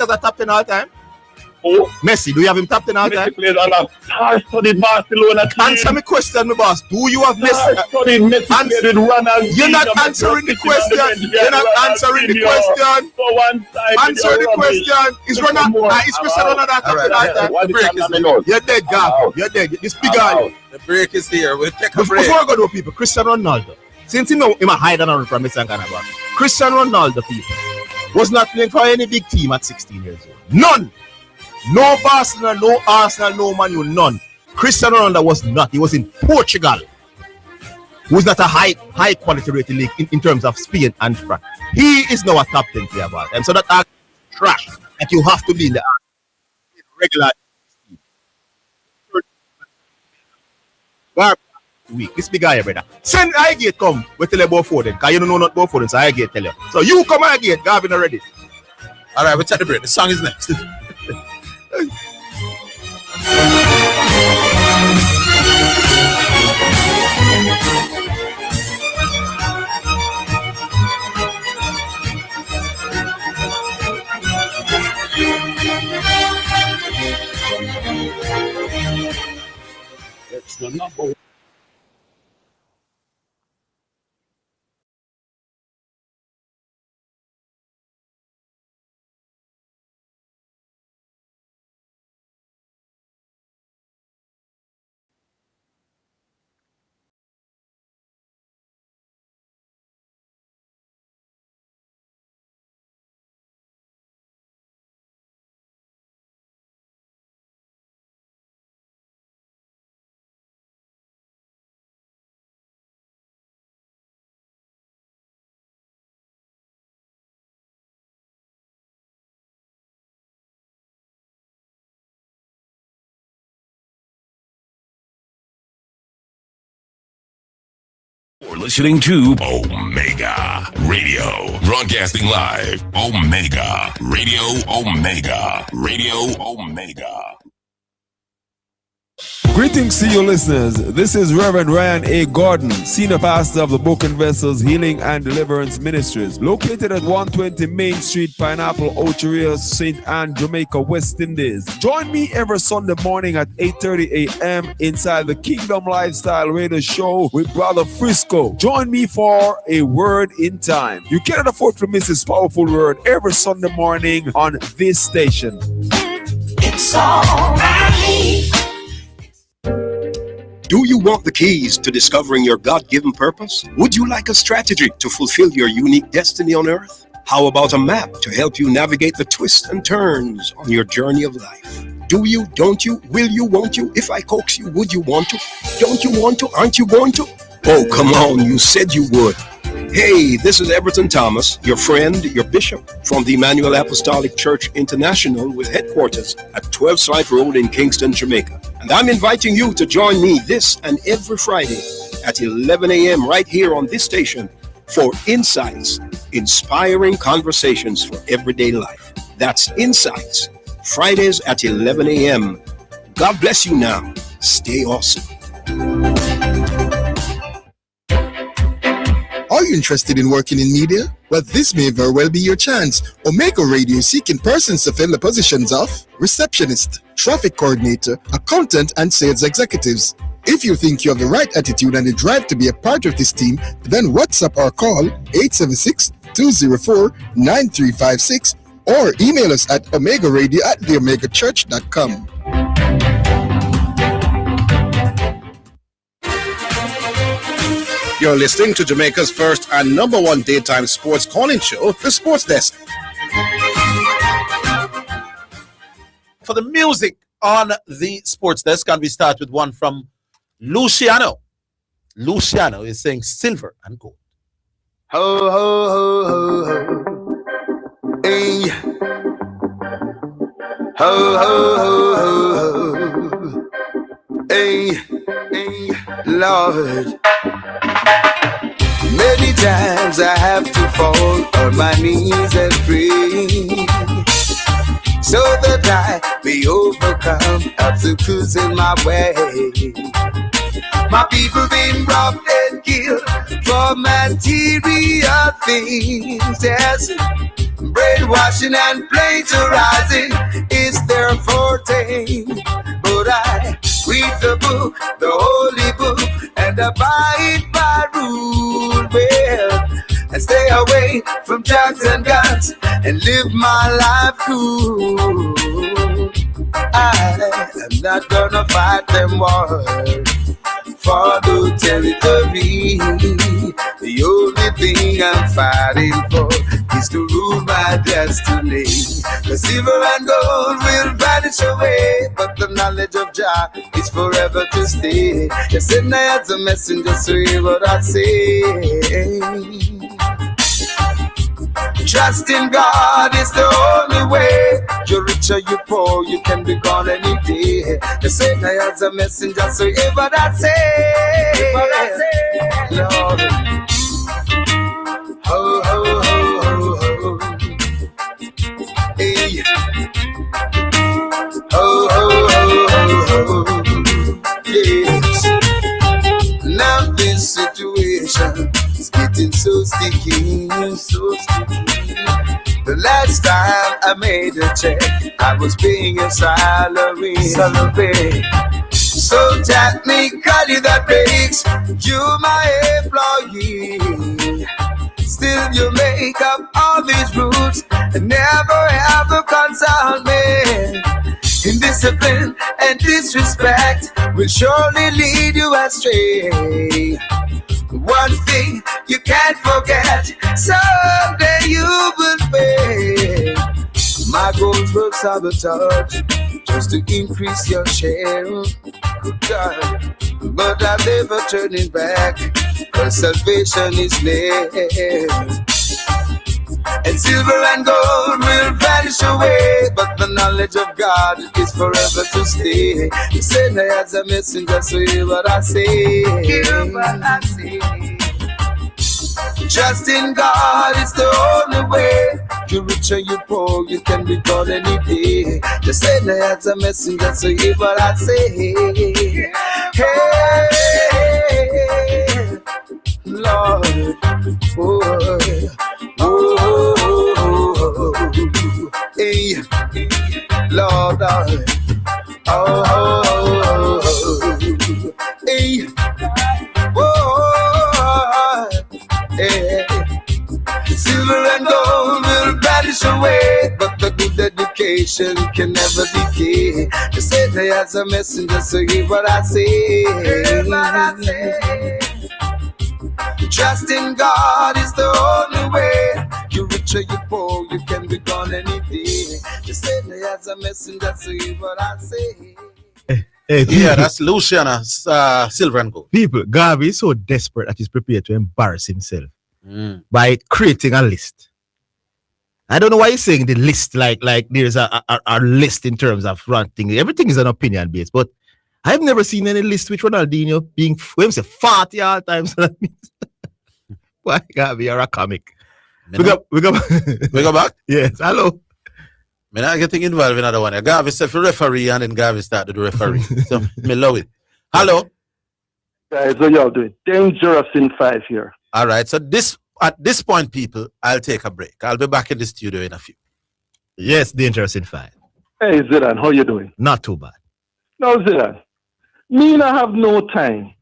as a top 10 all time? Oh, Messi, do you have him top 10 all time? Messi plays on a star-studded Barcelona team. Answer me question, my boss. Do you have Messi? Star-studded Messi played with Ronaldinho. You're not answering the question. You're not answering the question. Answer the question. Is Cristiano Ronaldo top 10 all time? The break is You're dead, Gav. You're dead. This big guy. The break is here. We'll take a break. Before I go to people, Cristiano Ronaldo. Since him a hide and run from Messi and Ghana, Cristiano Ronaldo, people, was not playing for any big team at 16 years old. None. No Barcelona, no Arsenal, no Man U, none. Cristiano Ronaldo was not. He was in Portugal, who's not a high quality rated league in terms of Spain and France. He is now a top 10 player of all time. So that are trash that you have to be in the regular week. This big guy, brother. Send Highgate come. We tell you about Foden, because you don't know not about Foden, so Highgate tell you. So you come Highgate, Gavin already. All right, we'll take the break. The song is next. It's the number listening to Omega Radio. Broadcasting live. Omega Radio. Omega Radio. Omega. Greetings to you listeners. This is Reverend Ryan A. Gordon, Senior Pastor of the Broken Vessels Healing and Deliverance Ministries, located at 120 Main Street, Pineapple, Ocheria, St. Anne, Jamaica, West Indies. Join me every Sunday morning at 8:30 a.m. inside the Kingdom Lifestyle Radio Show with Brother Frisco. Join me for a word in time. You cannot afford to miss this powerful word every Sunday morning on this station. It's all right. Do you want the keys to discovering your God-given purpose? Would you like a strategy to fulfill your unique destiny on earth? How about a map to help you navigate the twists and turns on your journey of life? Do you, don't you, will you, won't you? If I coax you, would you want to? Don't you want to? Aren't you going to? Oh, come on, you said you would. Hey, this is Everton Thomas, your friend, your bishop, from the Emmanuel Apostolic Church International with headquarters at 12 Slide Road in Kingston, Jamaica. And I'm inviting you to join me this and every Friday at 11 a.m. right here on this station for Insights, inspiring conversations for everyday life. That's Insights, Fridays at 11 a.m. God bless you now. Stay awesome. Are you interested in working in media? Well, this may very well be your chance. Omega Radio is seeking persons to fill the positions of receptionist, traffic coordinator, accountant, and sales executives. If you think you have the right attitude and the drive to be a part of this team, then WhatsApp or call 876-204-9356 or email us at omegaradio@theomegachurch.com. You're listening to Jamaica's first and number one daytime sports calling show, The Sports Desk. For the music on the Sports Desk, and we start with one from Luciano. Luciano is saying silver and gold. Ho, ho, ho, ho, ho. Hey. Ho, ho, ho, ho, ho. Hey, hey, Lord. Many times I have to fall on my knees and pray so that I may overcome obstacles in my way. My people been robbed and killed for material things. Yes, brainwashing and plagiarizing is their forte. But I read the book, the holy book, and abide by rule well, and stay away from drugs and guns and live my life cool. I am not gonna fight them wars for no territory. The only thing I'm fighting for is to rule my destiny. The silver and gold will vanish away, but the knowledge of Jah is forever to stay. You send I as a messenger, so hear what I say. Trust in God is the only way. You're rich or you poor, you can be gone any day. You send I as a messenger, so hear what I say. Lord. Ho, ho, ho, ho, ho. Hey. Ho, ho, ho, ho, ho. Yes. Now this situation is getting so sticky, so sticky. The last time I made a check, I was paying a salary. So technically that makes you my employee. Still you make up all these rules and never ever consult me. Indiscipline and disrespect will surely lead you astray. One thing you can't forget, someday you will pay. My goals were sabotage just to increase your share. Good God, but I'm never turning back, 'cause salvation is near. And silver and gold will vanish away, but the knowledge of God is forever to stay. You send I as a messenger, so hear what I say. Hear what I say. Trust in God is the only way. You rich or you poor, you can be gone any day. Just say that as a messenger, so hear what I say. Hey, Lord, hey, Lord, hey, hey. Silver and gold will vanish away, but the good education can never decay. You say they as a messenger, so hear what I say. Trust in God is the only way. You rich or you poor, you can be gone any day. You say they as a messenger, so hear what I say. Hey, Yeah, that's Luciana, Silver and Gold. People, Garvey is so desperate that he's prepared to embarrass himself by creating a list. I don't know why he's saying the list like there's a list in terms of ranting. Everything is an opinion based, but I've never seen any list with Ronaldinho being 40 all times. Why, Garvey, you're a comic. We go back? Yes, hello. I'm not getting involved in another one. Garvey said for referee and then Garvey started the referee. So, me love it. Hello. Guys, how y'all doing? Dangerous in 5 here. All right. So at this point, people, I'll take a break. I'll be back in the studio in a few. Yes, Dangerous in 5. Hey, Zidane, how you doing? Not too bad. No, Zidane, me not have no time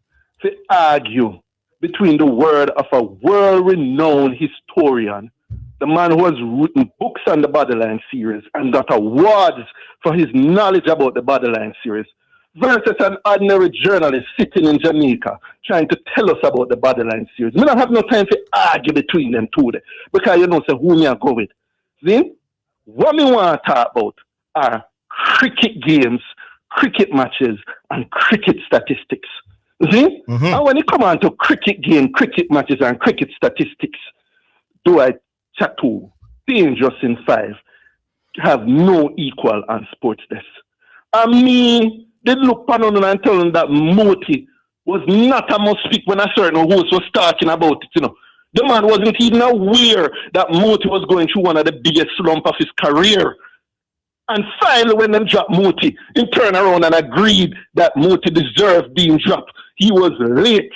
to argue between the word of a world-renowned historian, the man who has written books on the Borderline series and got awards for his knowledge about the Borderline series, versus an ordinary journalist sitting in Jamaica trying to tell us about the Borderline series. Me don't have no time to argue between them two there, because you know so who me I go with. See? What me want to talk about are cricket games, cricket matches, and cricket statistics. See? And when it come on to cricket game, cricket matches, and cricket statistics, do I chat to Dangerous in 5 have no equal on Sports Desk. I mean, they look pan on and tell them that Moti was not a must speak when a certain host was talking about it, you know. The man wasn't even aware that Moti was going through one of the biggest slump of his career. And finally, when they dropped Moti, he turned around and agreed that Moti deserved being dropped. He was late.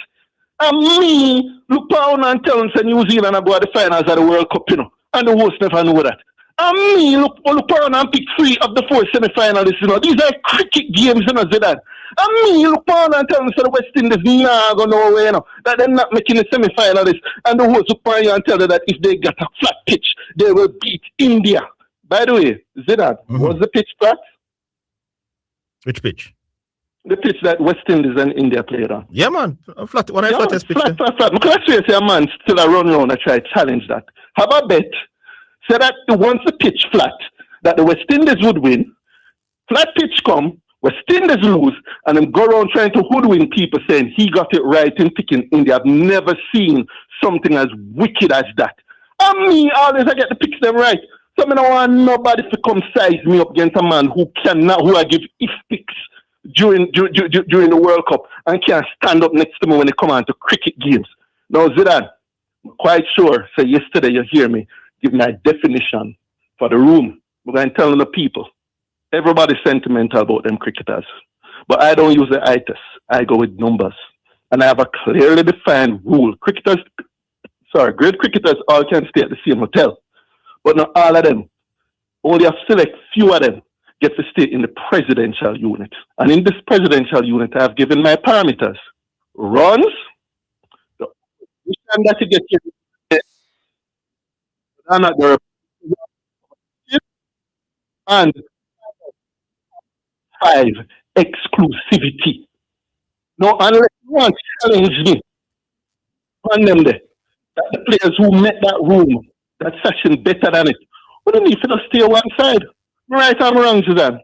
And me, look down and tell them New Zealand are going to the finals of the World Cup, you know. And the host never know that. And me, look around and pick 3 of the 4 semi-finalists, you know. These are cricket games, you know, Zidane. And me, look around and tell them the West Indies nah go nowhere, you know. That they're not making the semi-finalists. And the host look around and tell them that if they got a flat pitch, they will beat India. By the way, Zidane, was the pitch flat? Which pitch? The pitch that West Indies and India played on. Yeah, man. Flat. One of the flattest pitch. Flat. Because I say a man still a run around and try to challenge that. Have a bet. Say that once the pitch flat, that the West Indies would win. Flat pitch come, West Indies lose, and then go around trying to hoodwink people saying he got it right in picking India. I've never seen something as wicked as that. And me, always I get the picks them right. So I don't want nobody to come size me up against a man who I give if picks during the World Cup and can't stand up next to me when they come on to cricket games. Now, Zidane, I'm quite sure, so yesterday you hear me give my definition for the room. We're going to tell the people. Everybody's sentimental about them cricketers. But I don't use the itis. I go with numbers. And I have a clearly defined rule. Great cricketers all can stay at the same hotel. But not all of them. Only a select few of them get to stay in the presidential unit. And in this presidential unit, I have given my parameters. Runs, the time that you get and 5, exclusivity. No, unless you want to challenge me on them there, that the players who met that room, that session better than it, what do you need for to stay one side? Right or wrong, Zidane?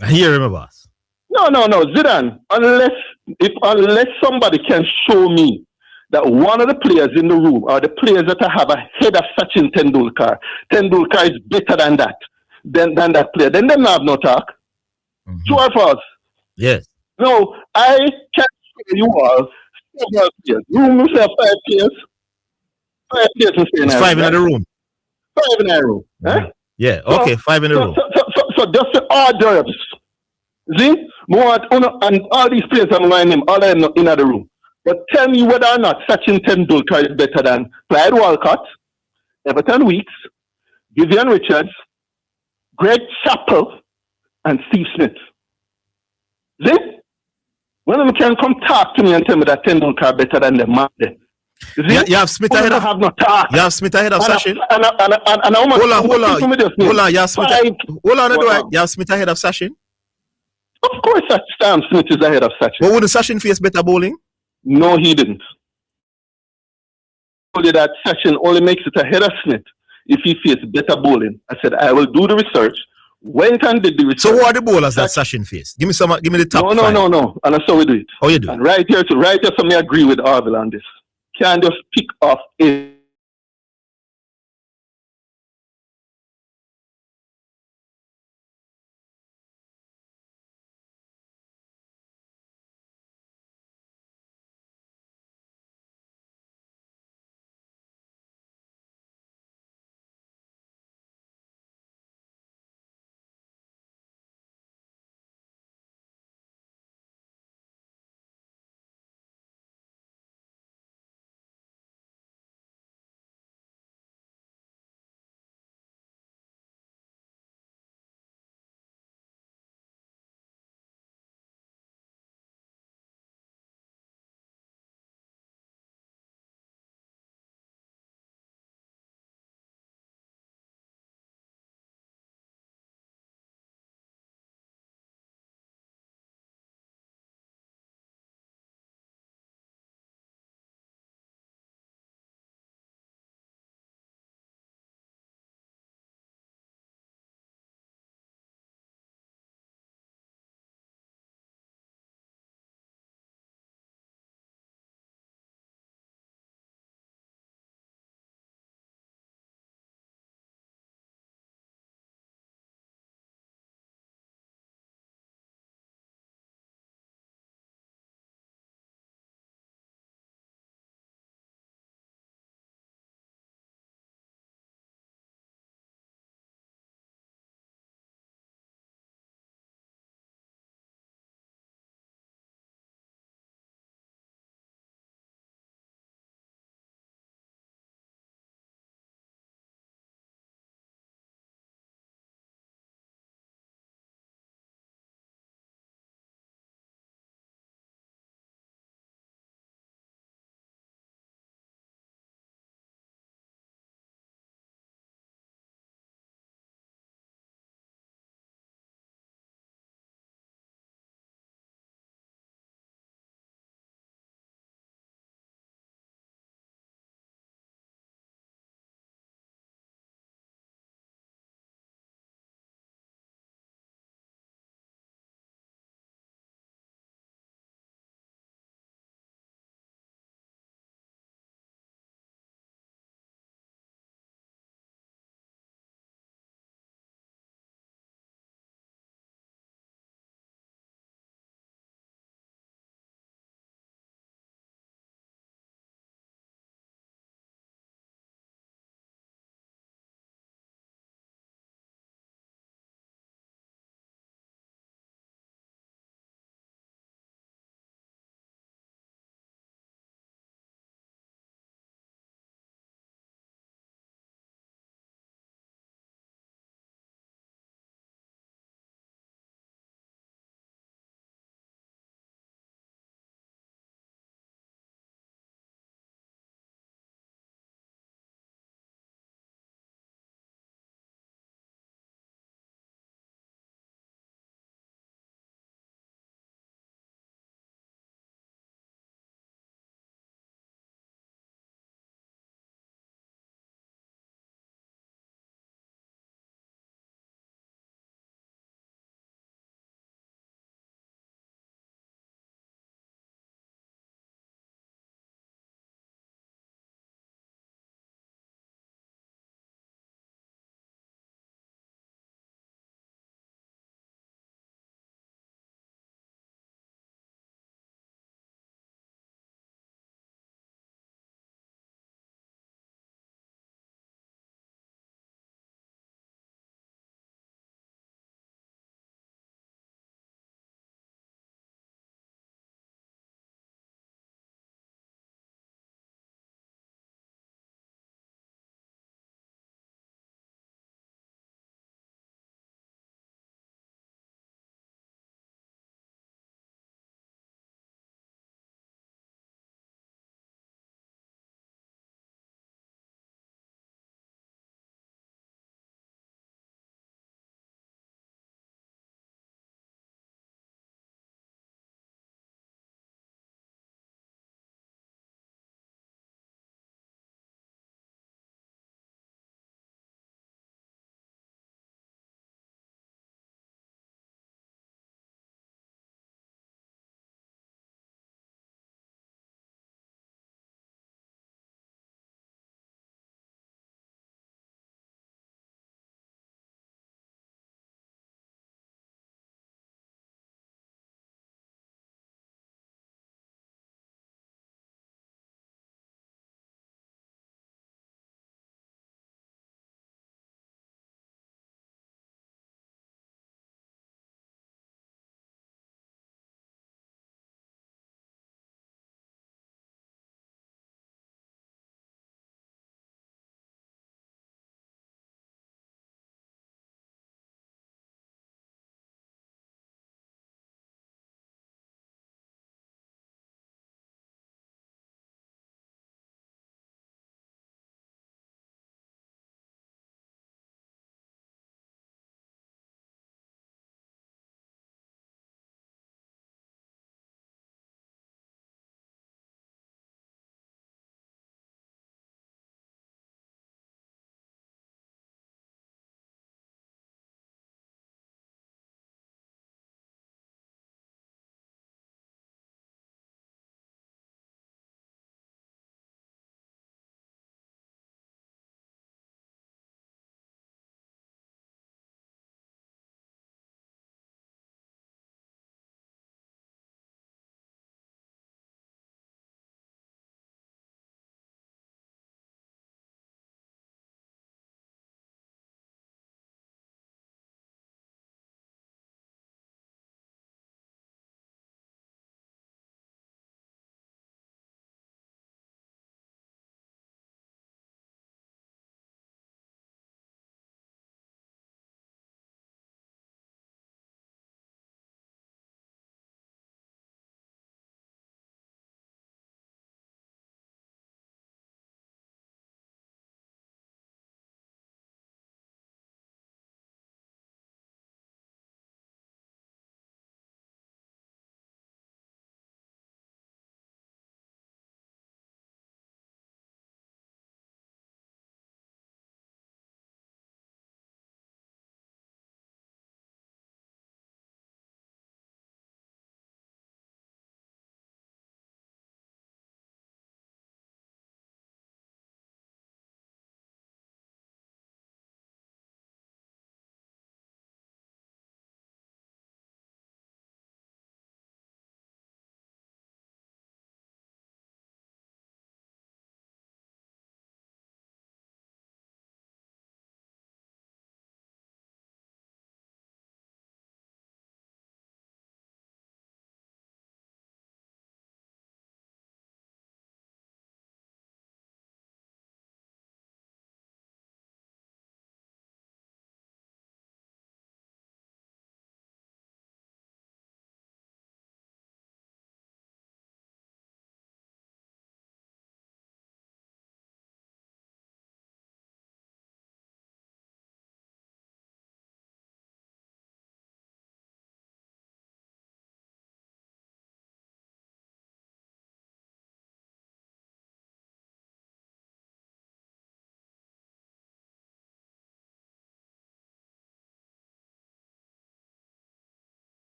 I hear him, boss. No, Zidane. Unless somebody can show me that one of the players in the room or the players that I have ahead of Sachin Tendulkar is better than that, than that player, then they don't have no talk. True or false? Yes. No, I can show you all several players. You say 5 players. 5 players in It's 5 in the room. 5 in the room. Eh? Yeah, okay, 5 in the room. So just the orders. See? More and all these players I'm going to name, all of them in the room. But tell me whether or not Sachin Tendulkar is better than Clyde Walcott, Everton Weeks, Vivian Richards, Greg Chappell, and Steve Smith. See? One of them can come talk to me and tell me that Tendulkar better than them, man. You have Smith ahead of. Have no talk. You have Smith ahead of Sachin. And Hold on. Hold on. You have Smith. Hold on. You have Smith ahead of Sachin. Of course, Stan Smith is ahead of Sachin. But would Sachin face better bowling? No, he didn't. I told you that Sachin only makes it ahead of Smith if he faces better bowling. I said I will do the research. Went and did the research. So who are the bowlers that Sachin faced? Give me the top five. No. And that's how we do it. How you do it? And right here, so me agree with Orville on this. Can't just pick off a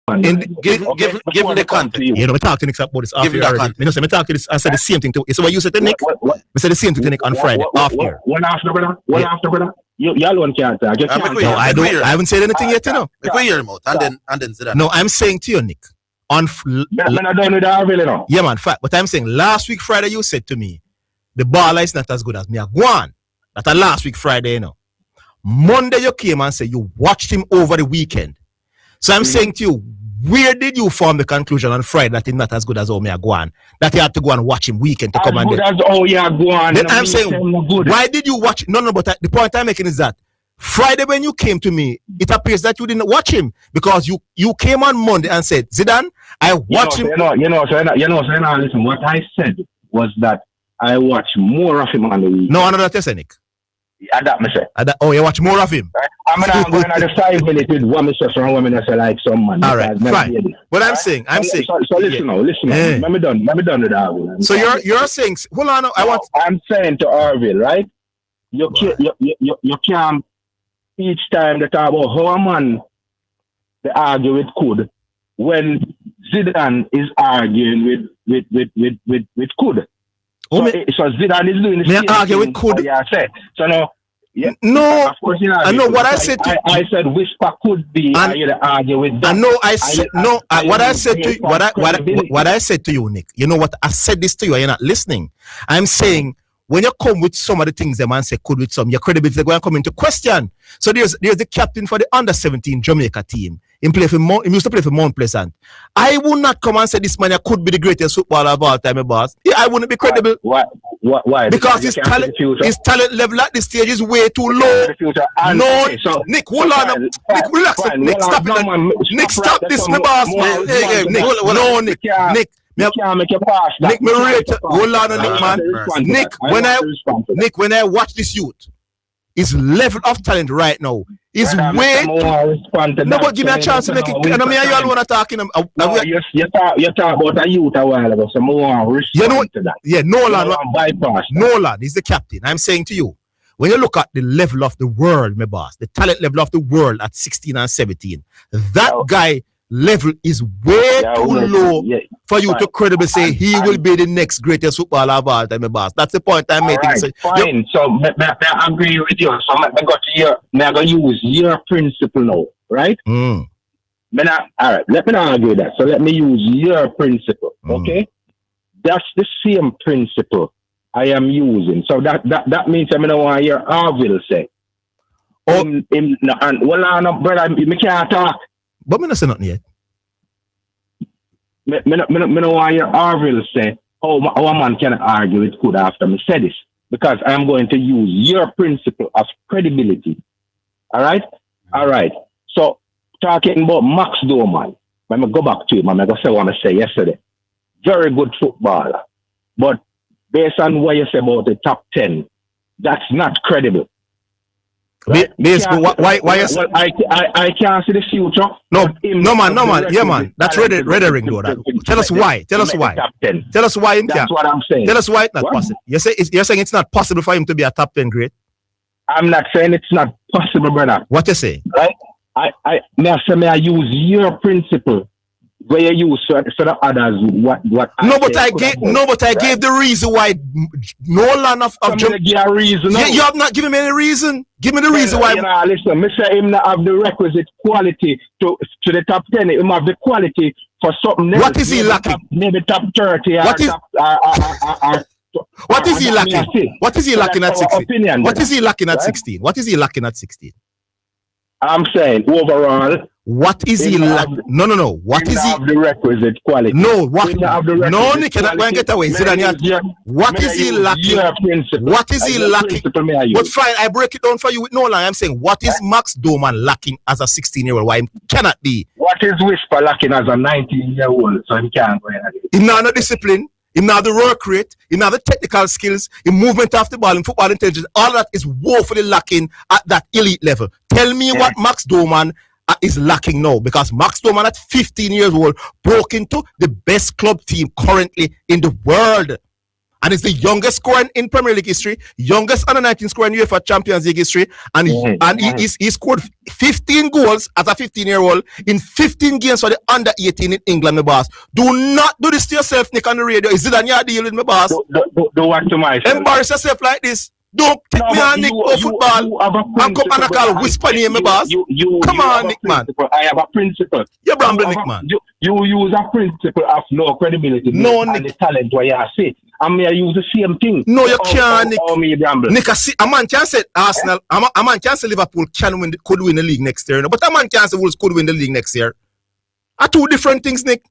Give him the context. You know, we talked to Nick about this off Give him here that already. context. You know, so I talked to this. I said the same thing to. So what you said to Nick? We said the same thing to Nick on Friday off here. One after brother. One after brother. You alone can't say. No, I don't. I haven't said anything yet. You know. We hear him out, and then Zidane. No, I'm saying to you, Nick. On I don't know that really now. Yeah, man. Fact. But I'm saying last week Friday you said to me, the baller is not as good as me. I go on. That's last week Friday, you know. Monday you came and said you watched him over the weekend. So I'm saying to you, where did you form the conclusion on Friday that he's not as good as Omea Guan? That you had to go and watch him weekend to come and as Guan. Then I'm saying, why did you watch? No, but the point I'm making is that Friday when you came to me, it appears that you didn't watch him because you came on Monday and said, Zidane, I watched him. Listen, what I said was that I watch more of him on the weekend. No, I know that you say, Nick. That me say. Oh, you watch more of him. Right? I'm not going to the 5 minutes with one Mr. from women that say like some man. All right, fine. But I'm saying. So listen now. Yeah. Let me done with Orville. So you're saying, hold on. I'm saying to Orville, right? You can't each time they talk about how a man they argue with could when Zidane is arguing with could. So Zidane is doing the same argue with could. Yeah, so no. Yeah. No, of course, you know, I know what I said. I said whisper could be. And you argue with that. I know. I said no. What I said to you, what I said to you, Nick. You know what I said this to you. You're not listening. I'm saying when you come with some of the things the man say could with some, your credibility going to come into question. So there's the captain for the under-17 Jamaica team. He used to play for Mount Pleasant. I would not come and say this man could be the greatest footballer of all time, boss. Yeah, I wouldn't be credible. Why? Because his talent level at this stage is way too low. No, Nick, hold on. Nick, relax. Nick, stop it. Nick, stop this, my boss. Nick, Nick. You can't make a pass. Nick, me rate. Hold on, Nick, man. Nick, when I watch this youth, his level of talent right now is way. No, but give me a chance to make it. I know me and you all want to talk in. You talk about a youth a while ago, so more respond to that. Yeah, Nolan is the captain. I'm saying to you, when you look at the level of the world, my boss, the talent level of the world at 16 and 17, that guy level is way too low for you to credibly say he will be the next greatest footballer of all time, my boss. That's the point I'm making. Right, fine. So I agree with you. So I'm going to use your principle now, right? All right, let me not argue that. So let me use your principle, okay? That's the same principle I am using. So that means I'm going to want to hear Orville say. Brother, me can't talk. But me not say nothing yet. Me no want to hear Orville say, how a man can argue with could after me say this. Because I'm going to use your principle of credibility. All right? So, talking about Max Doman, I'm going to go back to him. I'm going to say what I said yesterday. Very good footballer. But based on what you say about the top 10, that's not credible. Right? Why? Well, I can't see the future. No, man. Yeah, man. That's rhetoric, though. Tell us why. Tell us why him. That's what I'm saying. Tell us why it's not possible. You're saying it's not possible for him to be a top 10 great. I'm not saying it's not possible, brother. What you say? Right? I use your principle where you use for the others. I gave the reason why Nolan of a reason. You have not given me any reason. Give me the reason why. Listen, Mr. him not have the requisite quality to the top 10. Him have the quality for something. What is he lacking? Maybe top 30. What is he lacking? What is he lacking at 16? What is he lacking at 16? What is he lacking at 16? I'm saying overall. What is he lacking? No. What is he? Have the requisite quality. No, what? No, Nick, cannot go and get away. What is he lacking? What is he lacking? But fine, I break it down for you with Nolan. I'm saying, what is Max Doman lacking as a 16-year-old? Why he cannot be? What is Whisper lacking as a 19-year-old? So he can't go ahead. He not no discipline. He not the work rate. He not the technical skills. The movement of the ball and football intelligence. All that is woefully lacking at that elite level. Tell me what Max Doman is lacking now, because Max Doman at 15 years old broke into the best club team currently in the world, and it's the youngest scorer in Premier League history, youngest under 19 scorer in UEFA Champions League history, and he scored 15 goals as a 15-year-old in 15 games for the under 18 in England, my boss. Do not do this to yourself, Nick, on the radio. Is it on your deal with my boss? Do what to myself. Embarrass yourself like this. Don't take me on Nick for football and come and I call whisper name, my boss. Come on, Nick, man. I have a principle. You're bramble, Nick, man. You use a principle of no credibility. No, and Nick. the talent where you say. I mean, I use the same thing. No, you can't, Nick. Me bramble. Nick, a man can't say Arsenal, a man can't say Liverpool could win the league next year, but a man can't say Wolves could win the league next year. Are two different things, Nick.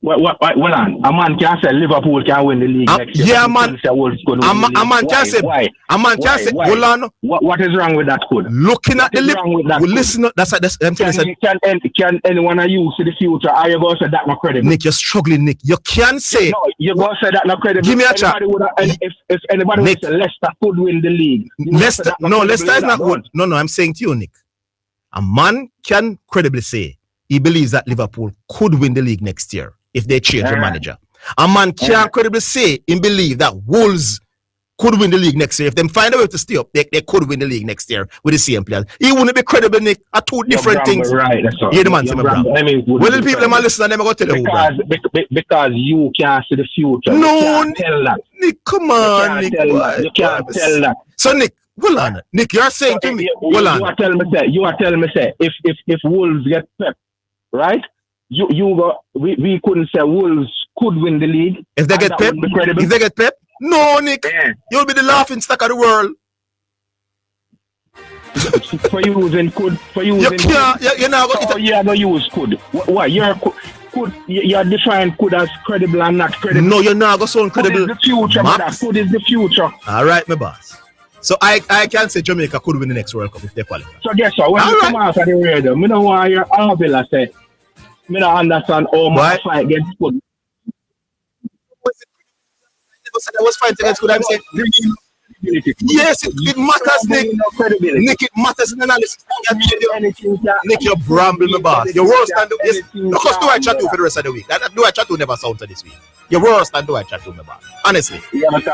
Well, a man can't say Liverpool can win the league next year. Yeah, man. A man can't say. A man can't say. Hold on. What is wrong with that code? Looking at the listen. That's can anyone use in the future? Are you going to say that not credible? Nick, you're struggling, Nick. You can't say. No, you're going to say that not credible. Give me a chat. If anybody would say Leicester could win the league, Leicester is not good. No, I'm saying to you, Nick. A man can credibly say he believes that Liverpool could win the league next year if they change the manager. A man can't credibly say he believe that Wolves could win the league next year. If they find a way to stay up, they could win the league next year with the same players. He wouldn't be credible, Nick. Are two different things. Right, that's all. Yeah, the man say, well, the people them are listening, them are going to tell you because you can't see the future. No, you can't tell that. Nick, come on, Nick. You can't tell that. So, Nick, hold on. Nick, you're saying to me, hold on. You are telling me, if Wolves get Pep, right? We couldn't say Wolves could win the league. If they get Pep? If they get Pep? No, Nick. Yeah. You'll be the laughing stock of the world. For using could. You're not going to use could. What? You're defining could as credible and not credible. No, you're not going to sound credible. Could is the future, brother. Could is the future. All right, my boss. So I can say Jamaica could win the next World Cup if they qualify. So guess what? When you come out of the radio, I don't want your Orville say, I don't understand how much fight against good. I was fighting against good. I'm saying, yes, it matters, Nick. Nick, it matters in analysis. Nick, you're bramble, my boss. You're worse than look us do I chat to for the rest of the week. That do I chat to never sound to this week. You're worse than do I chat to, my boss. Honestly. Yeah, but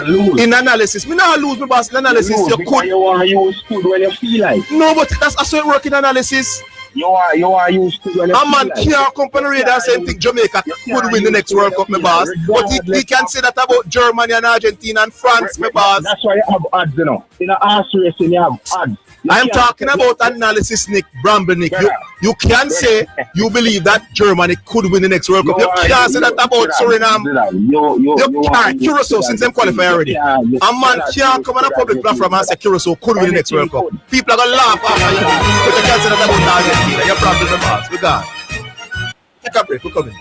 lose. In analysis, me not lose, my boss. In analysis, you could. You want to use food when you feel like. No, but that's also work in analysis. You are used to when a man can't come on the radar and say think Jamaica could win the next World Cup, my boss. But he can say that about Germany and Argentina and France, my boss. That's why you have odds, you know. In an arse racing, you have odds. I'm talking about analysis, Nick, Bramble, Nick. You can say you believe that Germany could win the next World Cup. You can't say that about Suriname. You can't. Curacao, since them qualify already. A man can't come on a public platform and say Curacao could win the next World Cup. People are going to laugh after you. But you can't say that about Argentina. You're probably the boss. We gone. Take a break. We're coming.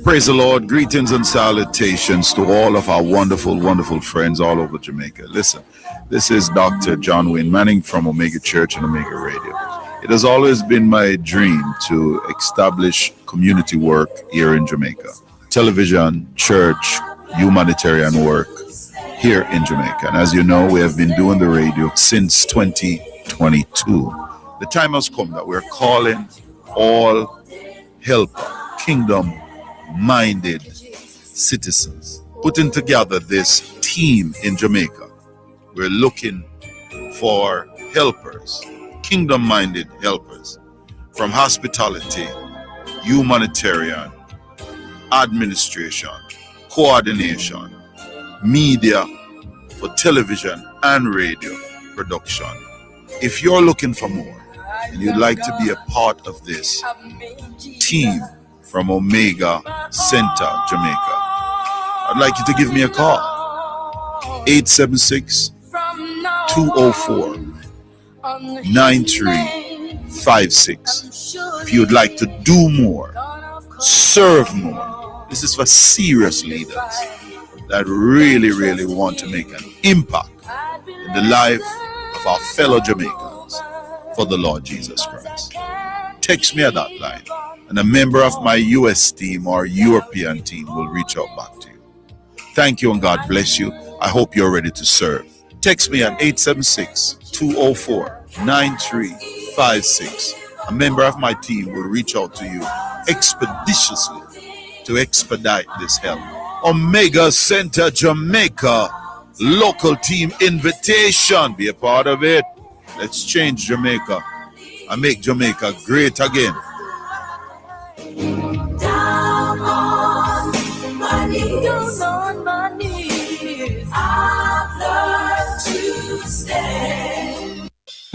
Praise the Lord. Greetings and salutations to all of our wonderful, wonderful friends all over Jamaica. Listen, this is Dr. John Wayne Manning from Omega Church and Omega Radio. It has always been my dream to establish community work here in Jamaica. Television, church, humanitarian work here in Jamaica. And as you know, we have been doing the radio since 2022. The time has come that we're calling all helper, kingdom-minded citizens, putting together this team in Jamaica. We're looking for helpers, kingdom-minded helpers, from hospitality, humanitarian, administration, coordination, media for television and radio production, If you're looking for more and you'd like to be a part of this team from Omega Center, Jamaica, I'd like you to give me a call. 876-204-9356. If you'd like to do more, serve more. This is for serious leaders that really, really want to make an impact in the life of our fellow Jamaicans for the Lord Jesus Christ. Text me at that line, and a member of my US team or European team will reach out back to you. Thank you and God bless you. I hope you're ready to serve. Text me at 876-204-9356. A member of my team will reach out to you expeditiously to expedite this help. Omega Center Jamaica, local team invitation. Be a part of it. Let's change Jamaica and make Jamaica great again. Down on my knees, I've learned to stand.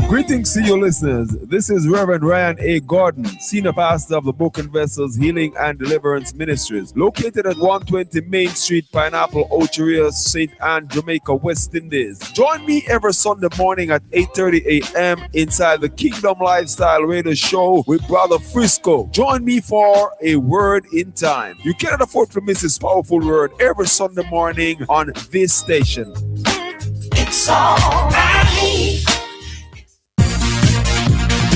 Greetings to you listeners. This is Reverend Ryan A. Gordon, Senior Pastor of the Broken Vessels Healing and Deliverance Ministries, located at 120 Main Street, Pineapple, Ocheria, St. Anne, Jamaica, West Indies. Join me every Sunday morning at 8:30 a.m. inside the Kingdom Lifestyle Radio Show with Brother Frisco. Join me for a word in time. You cannot afford to miss this powerful word every Sunday morning on this station. It's all right.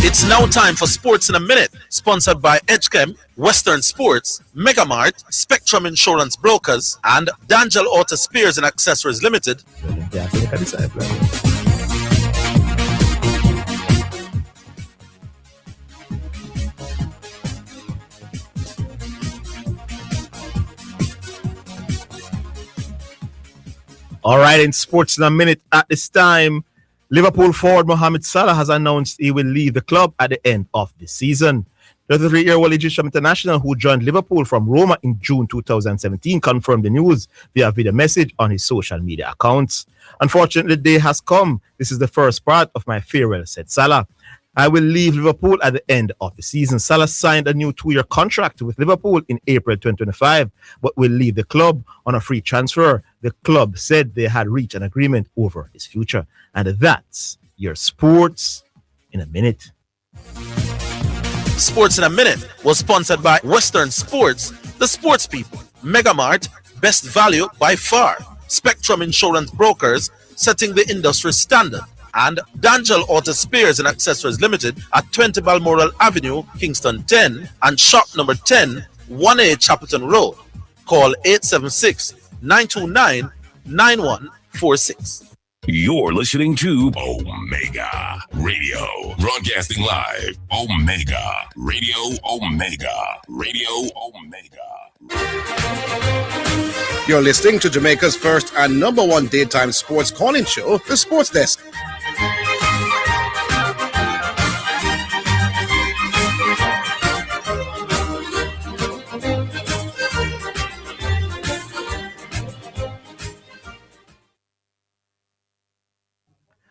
It's now time for Sports in a Minute, sponsored by Edgechem, Western Sports, Megamart, Spectrum Insurance Brokers, and D'Angelo Auto Spares and Accessories Limited. All right, in Sports in a Minute at this time, Liverpool forward Mohamed Salah has announced he will leave the club at the end of the season. The 33-year-old Egyptian international who joined Liverpool from Roma in June 2017 confirmed the news via video message on his social media accounts. Unfortunately, the day has come. This is the first part of my farewell, said Salah. I will leave Liverpool at the end of the season. Salah signed a new 2-year contract with Liverpool in April 2025, but will leave the club on a free transfer. The club said they had reached an agreement over his future. And that's your Sports in a Minute. Sports in a Minute was sponsored by Western Sports, the sports people, Megamart, best value by far, Spectrum Insurance Brokers, setting the industry standard, and D'Angelo Auto Spares and Accessories Limited at 20 Balmoral Avenue, Kingston 10, and shop number 10, 1A Chapelton Road. Call 876-929-9146. You're listening to Omega Radio, broadcasting live. Omega Radio, Omega Radio, Omega. You're listening to Jamaica's first and number one daytime sports calling show, The Sports Desk.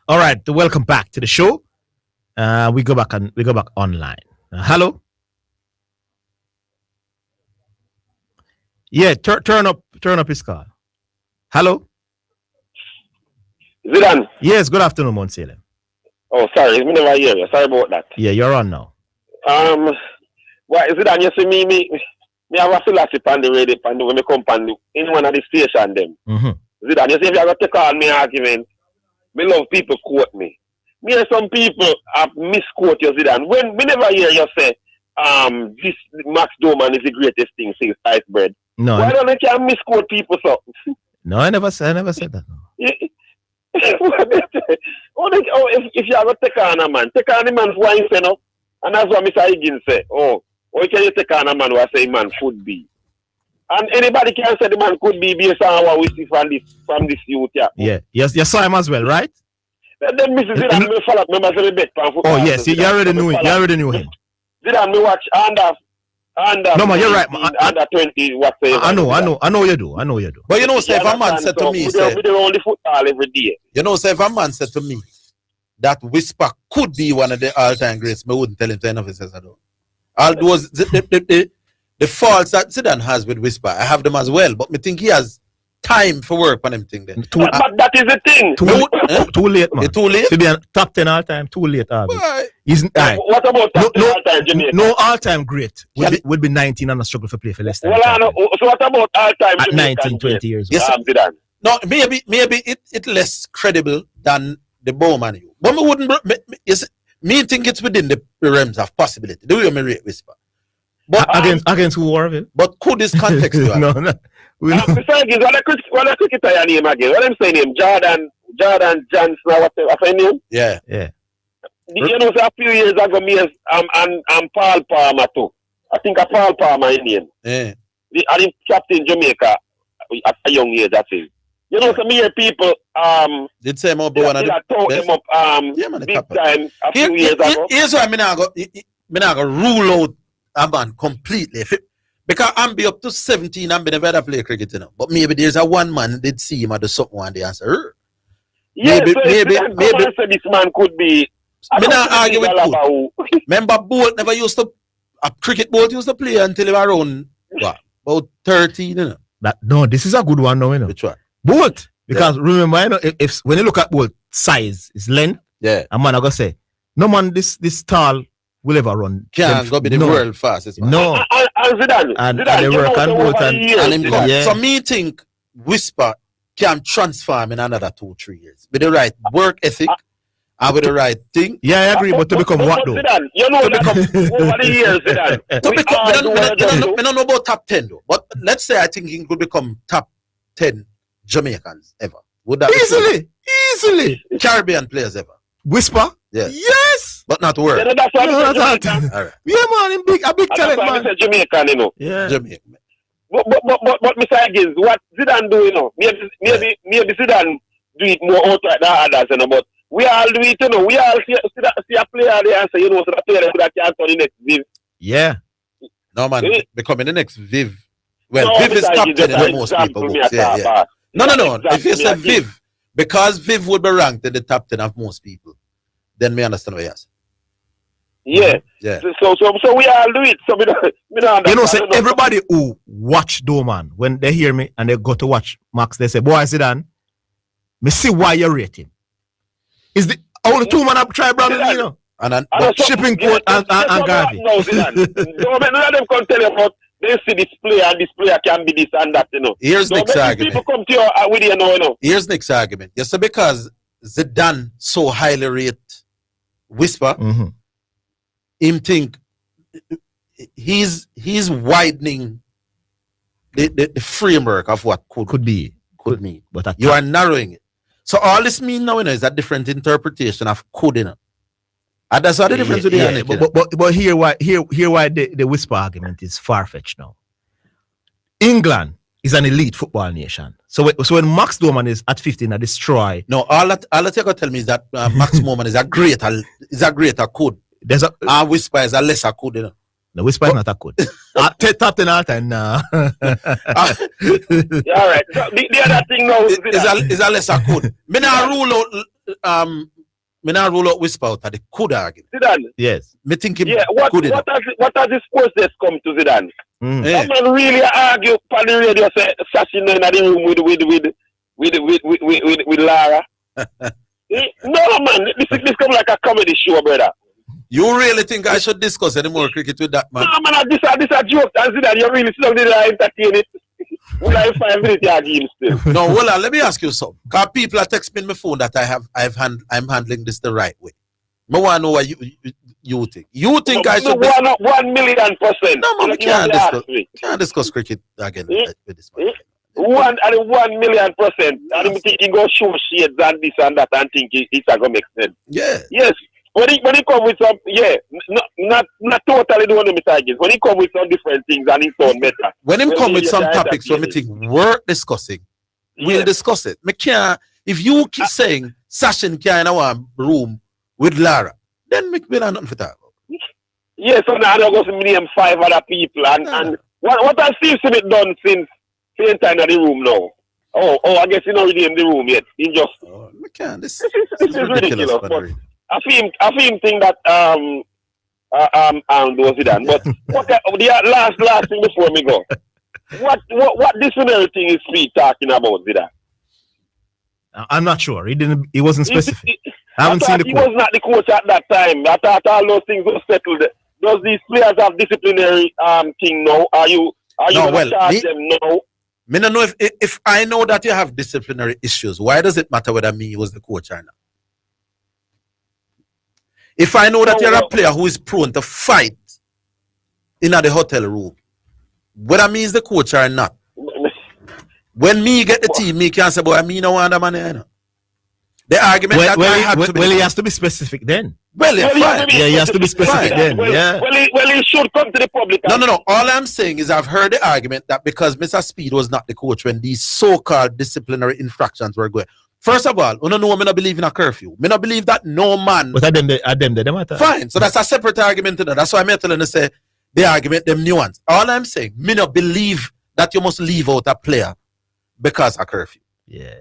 All right, welcome back to the show. We go back online. Hello. Yeah, turn up his call. Hello. Zidane. Yes, good afternoon, Monsiele. Oh, sorry, it's me never hear you. Sorry about that. Yeah, you're on now. What is it? And you see me have a philosophy on the radio, when me come in one of the station them. Zidane, you see if you ever take on me argument, me love people quote me. Me and some people have misquote you, Zidane. When me never hear you say, this Max Doman is the greatest thing since sliced bread. No. Why don't you misquote people so? No, I never said that. No. If you ever take on a man man's wife, you know, and that's what Mr. Higgins said. Oh, why can you take on a man who say man could be? And anybody can say the man could be based on what we see from this youth. Yeah. Yes, you saw him as well, right? Then Mrs. Zidane me follow up members of the bet for football. Oh yes, you already knew him. You already knew him. Zidane me watch under. No man, you're right. Under 20, whatever. I know you do. But you know, say if a man said to me, we do only football every day. You know, say if a man said to me that Whisper could be one of the all-time greats, I wouldn't tell him to enough he says I don't. All those the faults that Zidane has with Whisper, I have them as well, but I think he has time for work on them thing there. But that is the thing. Too late, man. Too late? To be a top 10 all time, too late. He's, What about top 10 all-time Jamaica? No all-time great would be 19 and a struggle for play for Leicester. Well, I know. So what about all-time at Jamaican 19, 20 years Yes, old? Zidane? No, maybe it less credible than the Bowman. But me wouldn't. Me think it's within the realms of possibility. The way me rate Whisper. But against who, Orville? But could this context do no. Besides, what a cricketer your name again? What I'm saying him? Jordan Johnson or whatever. What's name? Yeah. You know, so a few years ago, me and Paul Palmer too. I think a Paul Palmer Indian. Yeah. I'm captain Jamaica at a young age. That's it. You know, some here people did say more one of the them up big time a few years ago. Here's why I'm not gonna rule out a man completely. Because I'm be up to 17 and be never had to play cricket, you know. But maybe there's a one man did see him at the something one day and say, maybe this man could be. Me not argue with Bolt. Remember Bolt never used to a cricket Bolt used to play until he was around about 13, you know. No, this is a good one now, you know. Which one? Bolt. Because remember, you know, if when you look at Bolt size, his length, a man I gonna say, no man this tall will ever run. Can't go be the world fastest man. No. And they work on Bolt and him come. So me think Whisper can transform in another 2-3 years. With the right work ethic and with the right thing. Yeah, I agree, but to become what though? Zidane, you know that over the years, Zidane. I don't know about top 10 though. But let's say I think he could become top 10 Jamaicans ever. Would that easily Caribbean players ever? Whisper? Yes. But not world. Yeah, that's all right. Yeah, man, a big talent, man. That's Jamaican, you know. Yeah. Jamaican. But Mr. Higgins, what Zidane do, you know? Maybe Zidane do it more outright than others, you know. But we all do it, you know. We all see a player there and say, you know, so the player that can turn the next Viv. Yeah. No, man, becoming the next Viv. Well, no, Viv is top 10 in most people books. Yeah. No. If you say Viv, because Viv would be ranked in the top 10 of most people, then me understand what you say. Yeah. So we all do it. So we don't you know, say everybody who watch Doman, when they hear me and they go to watch Max, they say, boy, Zidane, me see why you rate him. Is the only two man up try Brandon, you know? And shipping court and Garvey. No, Zidane. Don't none of them can tell you about they see this player and this player can be this and that, you know. Here's Nick's argument. People come to you with you know. Here's Nick's argument. Yes, so because Zidane so highly rate Whisper, him think he's widening the framework of what could be. But you are narrowing it. So all this mean now, you know, is a different interpretation of could, you know. And that's all the difference with the but here why the Whisper argument is far-fetched now. England is an elite football nation. So when Max Doman is at 15 and destroy. No, all that you can tell me is that Max Doman is a greater could. There's a Whisper is a lesser could, you know. No, Whisper is not a could. Top 10 all time now. All right. So the other thing now is a lesser could. Me not rule out Whisper out of the could argument. Zidane. Yes. Me think him what could. What has the sports desk come to Zidane? That man really argue on the radio say Sashin in the room with Lara. No man, this come like a comedy show, brother. You really think I should discuss any more cricket with that man? No man, this a joke. And Zidane, you really still need to entertain it. Will I 5 minutes again still? No, hold on, let me ask you something. Because people are texting me phone that I'm handling this the right way. I want to know what you think. You think I should 1,000,000%. No, man, we can't discuss cricket again with this man. 1,000,000%. I don't think he go show shades and this and that and think it's going to make sense. Yeah. Yes. When he come with some, not totally the one of Mr. Higgins. When he come with some different things and he sound better. When he come with some topics when we think worth discussing, we'll discuss it. Me can't, if you keep saying Sashin can't in one room with Lara, then we don't nothing for that. Yes, so now I'm going to name 5 other people and what has Steve Smith done since same time in the room now? Oh, I guess he not really in the room yet. He just we can't. This is ridiculous. I feel think that was Zidane. But what the last thing before me go. What disciplinary thing is Speed talking about, Zidane? I'm not sure. He wasn't specific. I haven't seen the he was not the coach at that time. I thought all those things were settled. Does these players have disciplinary thing now? Are you going to charge them now? Me don't know if I know that you have disciplinary issues, why does it matter whether me was the coach or not? If I know that you're a player who is prone to fight in the hotel room, whether me is the coach or not, when me get the team, me can say, boy, me no want the man here. The argument he has to be specific then. Well, fine. He has to be specific then. Well, he should come to the public. No. All I'm saying is I've heard the argument that because Mr. Speed was not the coach when these so-called disciplinary infractions were going. First of all, I don't believe in a curfew. I don't believe that no man. But at them they matter. Fine. So that's a separate argument. That's why I'm telling you say the argument, them nuance. All I'm saying, I don't believe that you must leave out a player because of curfew. Yeah.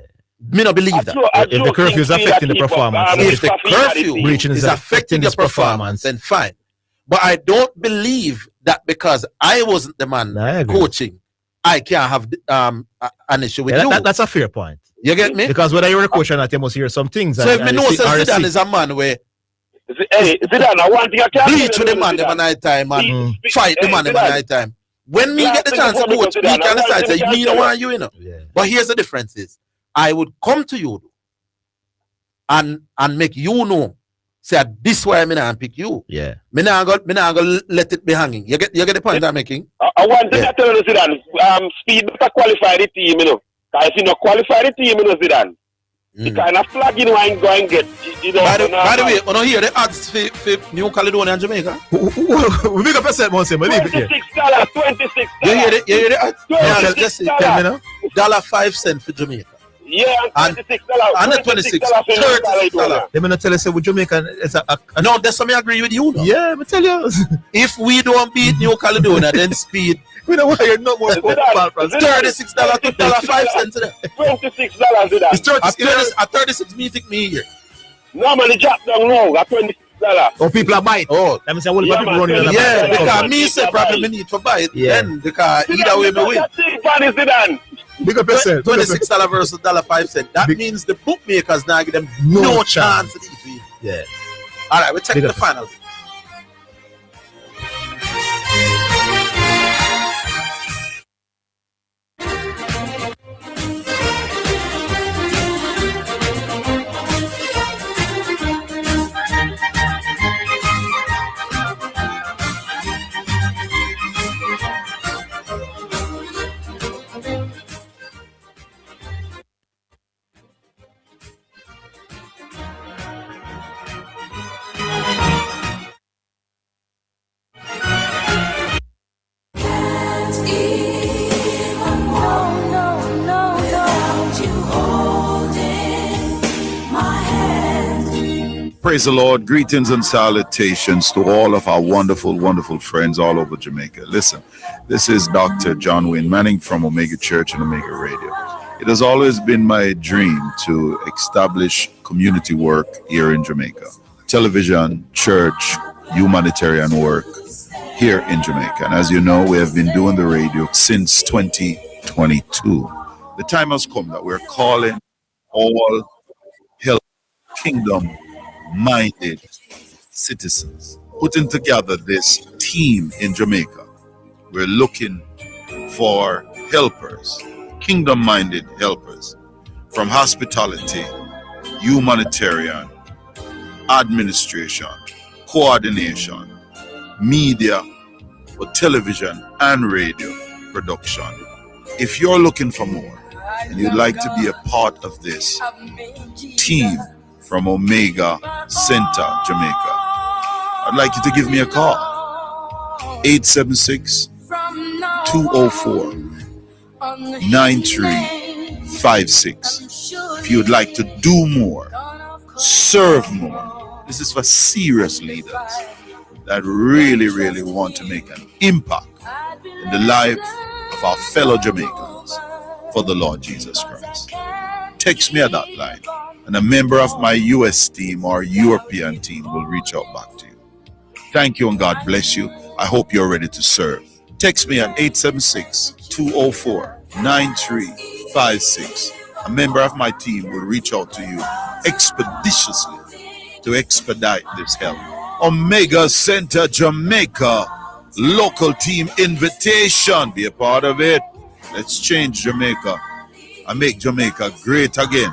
Me not believe that. If the curfew is affecting the performance, if the curfew is affecting the performance, then fine. But I don't believe that because I wasn't the man coaching, I can't have an issue with you. That's a fair point. You get me? Because whether you're a coach or not, you must hear some things. So if me know Zidane is a man where Zidane, I want to bleach with the man in the night time and fight the man in the night time. When me get the chance to coach, me can decide say me don't want you know. But here's the difference is I would come to you and make you know. Say this why me not pick you. Yeah. Me not go let it be hanging. You get the point I'm making? I want to tell you Zidane, Speed better qualify the team, you know. Because if you not qualify the team, you know, Zidane, the kind of flag you know and go and get. You know, by the way, when I hear the odds for New Caledonia and Jamaica, we make a percent more, but leave it here. $26. You hear the odds? $26. Tell me now. $1.05 for Jamaica. Yeah, and $26. And $26. $36. Let me not tell you, say, with Jamaica, it's a no, that's something I agree with you. No? Yeah, I tell you. If we don't beat New Caledonia, then Speed. We don't want to hear no more football from $36 to $1.05. $26. It's 36 me take me here. No man, the drop down now at $26. Oh, people are buying. Oh, let me say, what people running on the yeah, because me say probably me need to buy it. Yeah. Then because either way me win. Big up yourself. $26 versus $1.05. That means the bookmakers now give them no chance to eat. Yeah. All right, we're taking the final. Praise the Lord. Greetings and salutations to all of our wonderful, wonderful friends all over Jamaica. Listen, this is Dr. John Wayne Manning from Omega Church and Omega Radio. It has always been my dream to establish community work here in Jamaica. Television, church, humanitarian work here in Jamaica. And as you know, we have been doing the radio since 2022. The time has come that we're calling all health kingdom minded citizens, putting together this team in Jamaica. We're looking for helpers, kingdom-minded helpers from hospitality, humanitarian, administration, coordination, media, for television and radio production. If you're looking for more and you'd like to be a part of this team from Omega Center, Jamaica, I'd like you to give me a call. 876-204-9356. If you'd like to do more, serve more. This is for serious leaders that really, really want to make an impact in the life of our fellow Jamaicans for the Lord Jesus Christ. Text me at that line, and a member of my US team or European team will reach out back to you. Thank you and God bless you. I hope you're ready to serve. Text me at 876-204-9356. A member of my team will reach out to you expeditiously to expedite this help. Omega Center Jamaica local team invitation. Be a part of it. Let's change Jamaica and make Jamaica great again.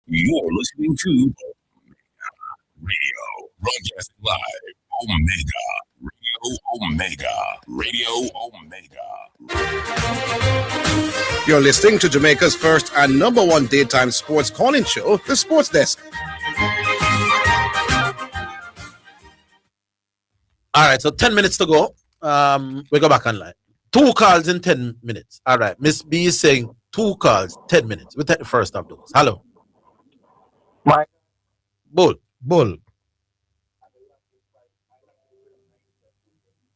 You're listening to Radio, broadcasting live, Radio Omega. You're listening to Jamaica's first and number one daytime sports calling show, The Sports Desk. All right, so 10 minutes to go. We go back online. 2 calls in 10 minutes. All right, Miss B is saying 2 calls, 10 minutes. We'll take the first of those. Hello. Mike. Bull.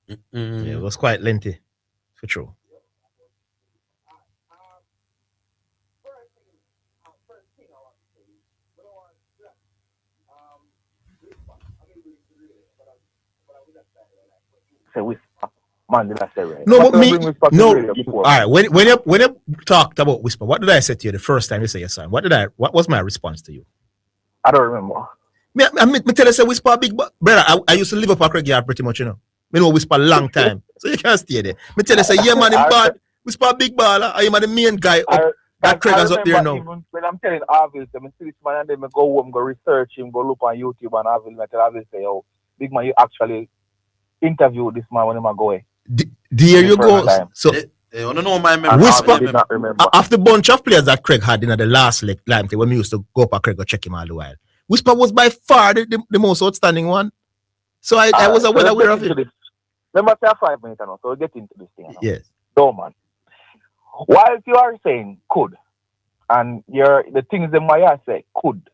Yeah, it was quite lengthy, for true. Say whisper. Man, did I say right? No, but me, no. All right, when you talked about whisper, what did I say to you the first time you say your son? What was my response to you? I don't remember. Me tell you say whisper big brother. I used to live up at Craig Yard pretty much, you know. Me know whisper long time, so you can't stay there. Me tell you say yeah man, him bad. Whisper big baller. I am the main guy up. That Craig is up there now. When I'm telling Orville, I see this man and then I go home, go research him, go look on YouTube and Orville. I tell Orville say, "Oh, big man, you actually interviewed this man when him go away." There you go. So they want to know my memory. Whisper after bunch of players that Craig had in the last leg time when we used to go up at Craig go check him all the while. Whisper was by far the most outstanding one. So I was well aware of it. Remember, 5 minutes now, so we'll get into this thing now. Yes. So, man, whilst you are saying could, and the things that Maya say could,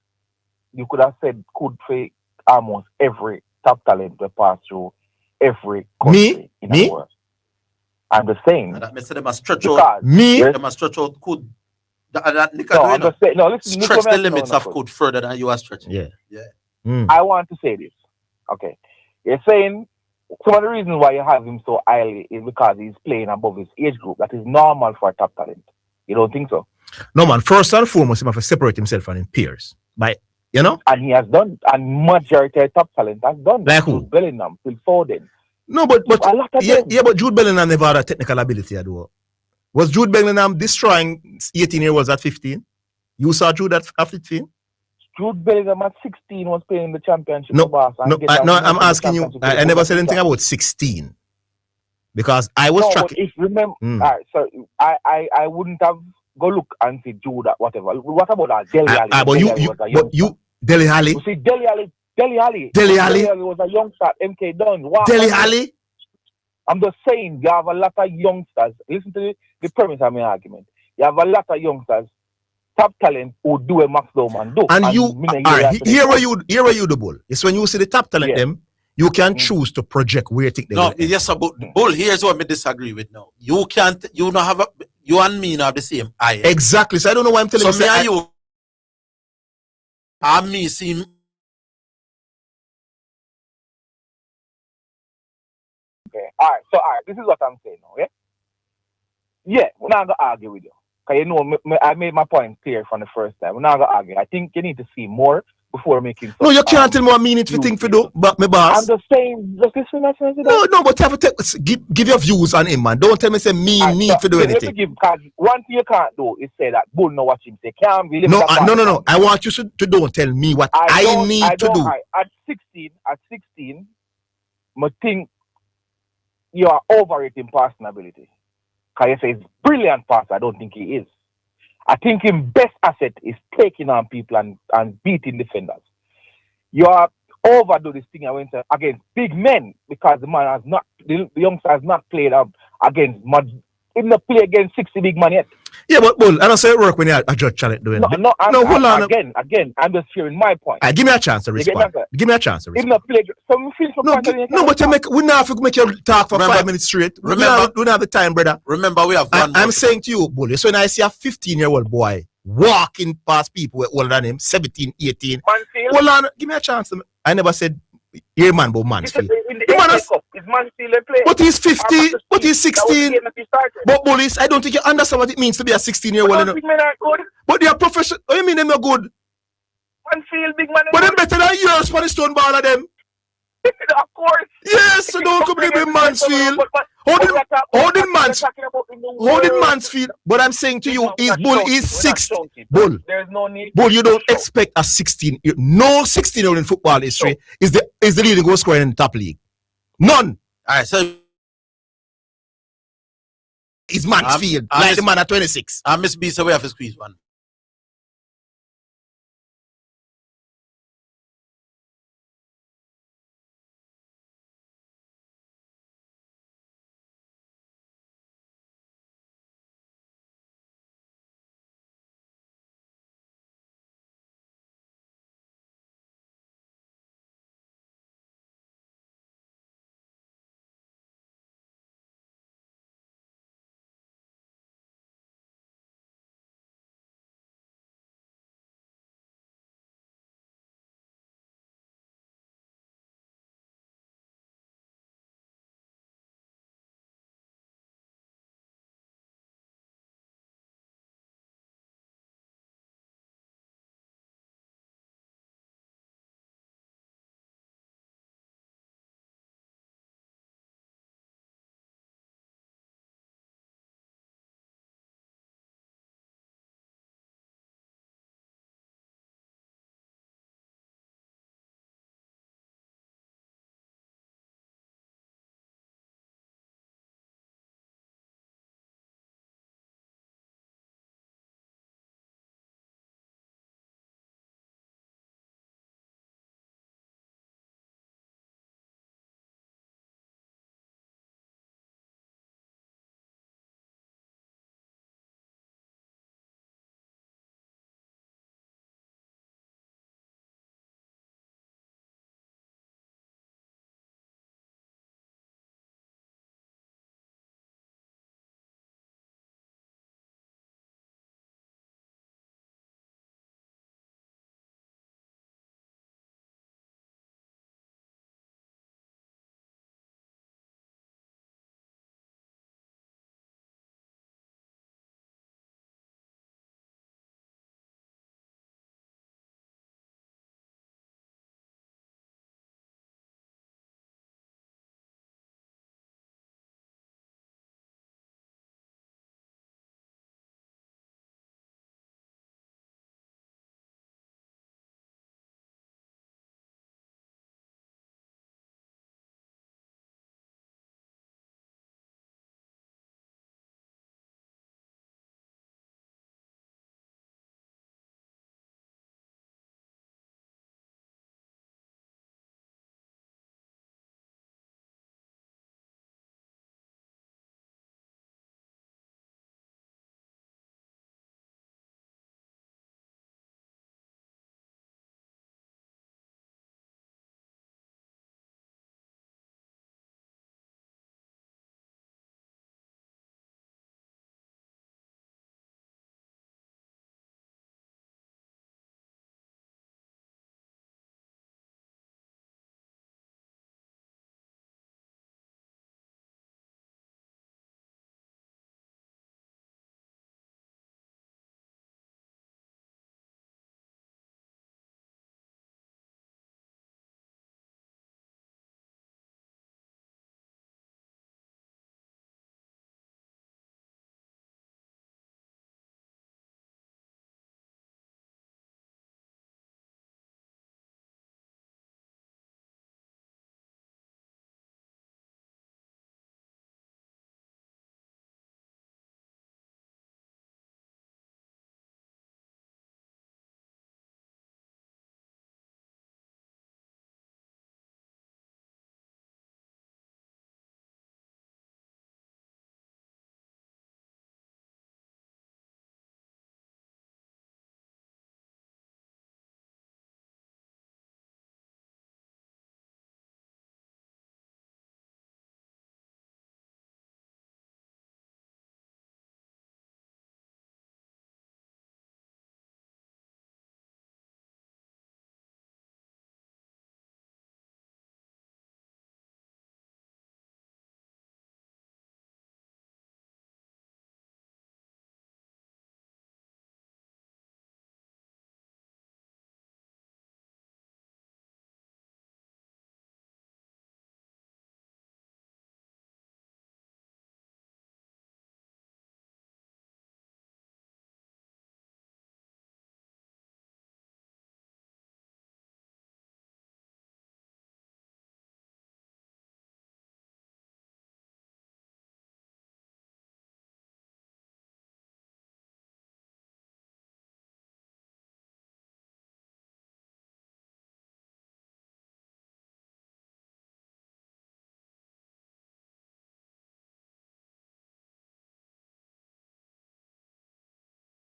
you could have said could for almost every top talent to pass through every country in the world. I'm just saying. That means they must stretch out. They must stretch out could. I'm just saying. No, listen. Stretch the limits of could further than you are stretching. Yeah. I want to say this. Okay. You're saying some of the reasons why you have him so highly is because he's playing above his age group. That is normal for a top talent. You don't think so? No, man. First and foremost, he must separate himself from his peers. By, you know? And he has done. And majority of top talent has done. Like who? Bellingham, Phil Foden. No, but Jude Bellingham never had a technical ability. Was Jude Bellingham destroying 18-year-olds at 15? You saw Jude at 15? Jude Bellingham at 16 was playing the championship. No, for Barca I'm asking you. I never said anything about 16. Because I was tracking. If remember, all right, so I wouldn't have go look and see Jude at whatever. What about that Dele Alli? Dele Alli. You see Dele Alli was a youngster at MK Dons. Dele Alli. I'm just saying, you have a lot of youngsters. Listen to the premise of my argument. You have a lot of youngsters, top talent, who do a Max Doman do. And you, here where you the bull. It's when you see the top talent them, you can choose to project where you think they No, yes, but bull. Here's what I disagree with now. You can't. You don't have you and me not have the same eye. Exactly. So I don't know why I'm telling you. So me and you, and me seem. Okay. All right. This is what I'm saying now. Yeah. Yeah. We're not gonna argue with you. Cause you know, I made my point clear from the first time. We're not gonna argue. I think you need to see more before making. No, you can't tell me what I mean it for thing for do, but my boss. I'm just saying, just listen to me. No, but you have to give your views on him, man. Don't tell me say me need to do anything. Because one thing you can't do is say that Bull know what him say. Can't really. No. I want you to don't tell me what I need to do. At 16, I think you are overrating passing ability. Because you say he's brilliant passer. I don't think he is. I think his best asset is taking on people and beating defenders. You are overdo this thing against big men because the youngster has not played against He not play against 60 big man yet. Yeah, but Bull, I don't say it work when you're a judge challenge doing it. No, hold on. Again, I'm just hearing my point. Give me a chance to respond. Give me a chance to respond. If not play, so we feel but we not have to make you talk for 5 minutes straight. We don't have the time, brother. Remember, we have one. I'm saying to you, Bull, so when I see a 15-year-old boy walking past people older than him, 17, 18. Hold on, give me a chance. I never said, yeah, man, but Mansfield. But he's 50, but he's 16. But Bullies, I don't think you understand what it means to be a 16-year-old. But they are professional. What do you mean they're not good? Mansfield, big man. But they're better than yours for the stone ball of them. Of course. Yes, so don't come with Mansfield. Hold in Mansfield. But I'm saying to you, Bull is 6. Bull. There's no need. Bull, you don't expect a 16. No 16-year-old in football history is the leading goal scorer in the top league. None. All right, so it's Mansfield, like the man at 26. I Miss B, so we have to squeeze one.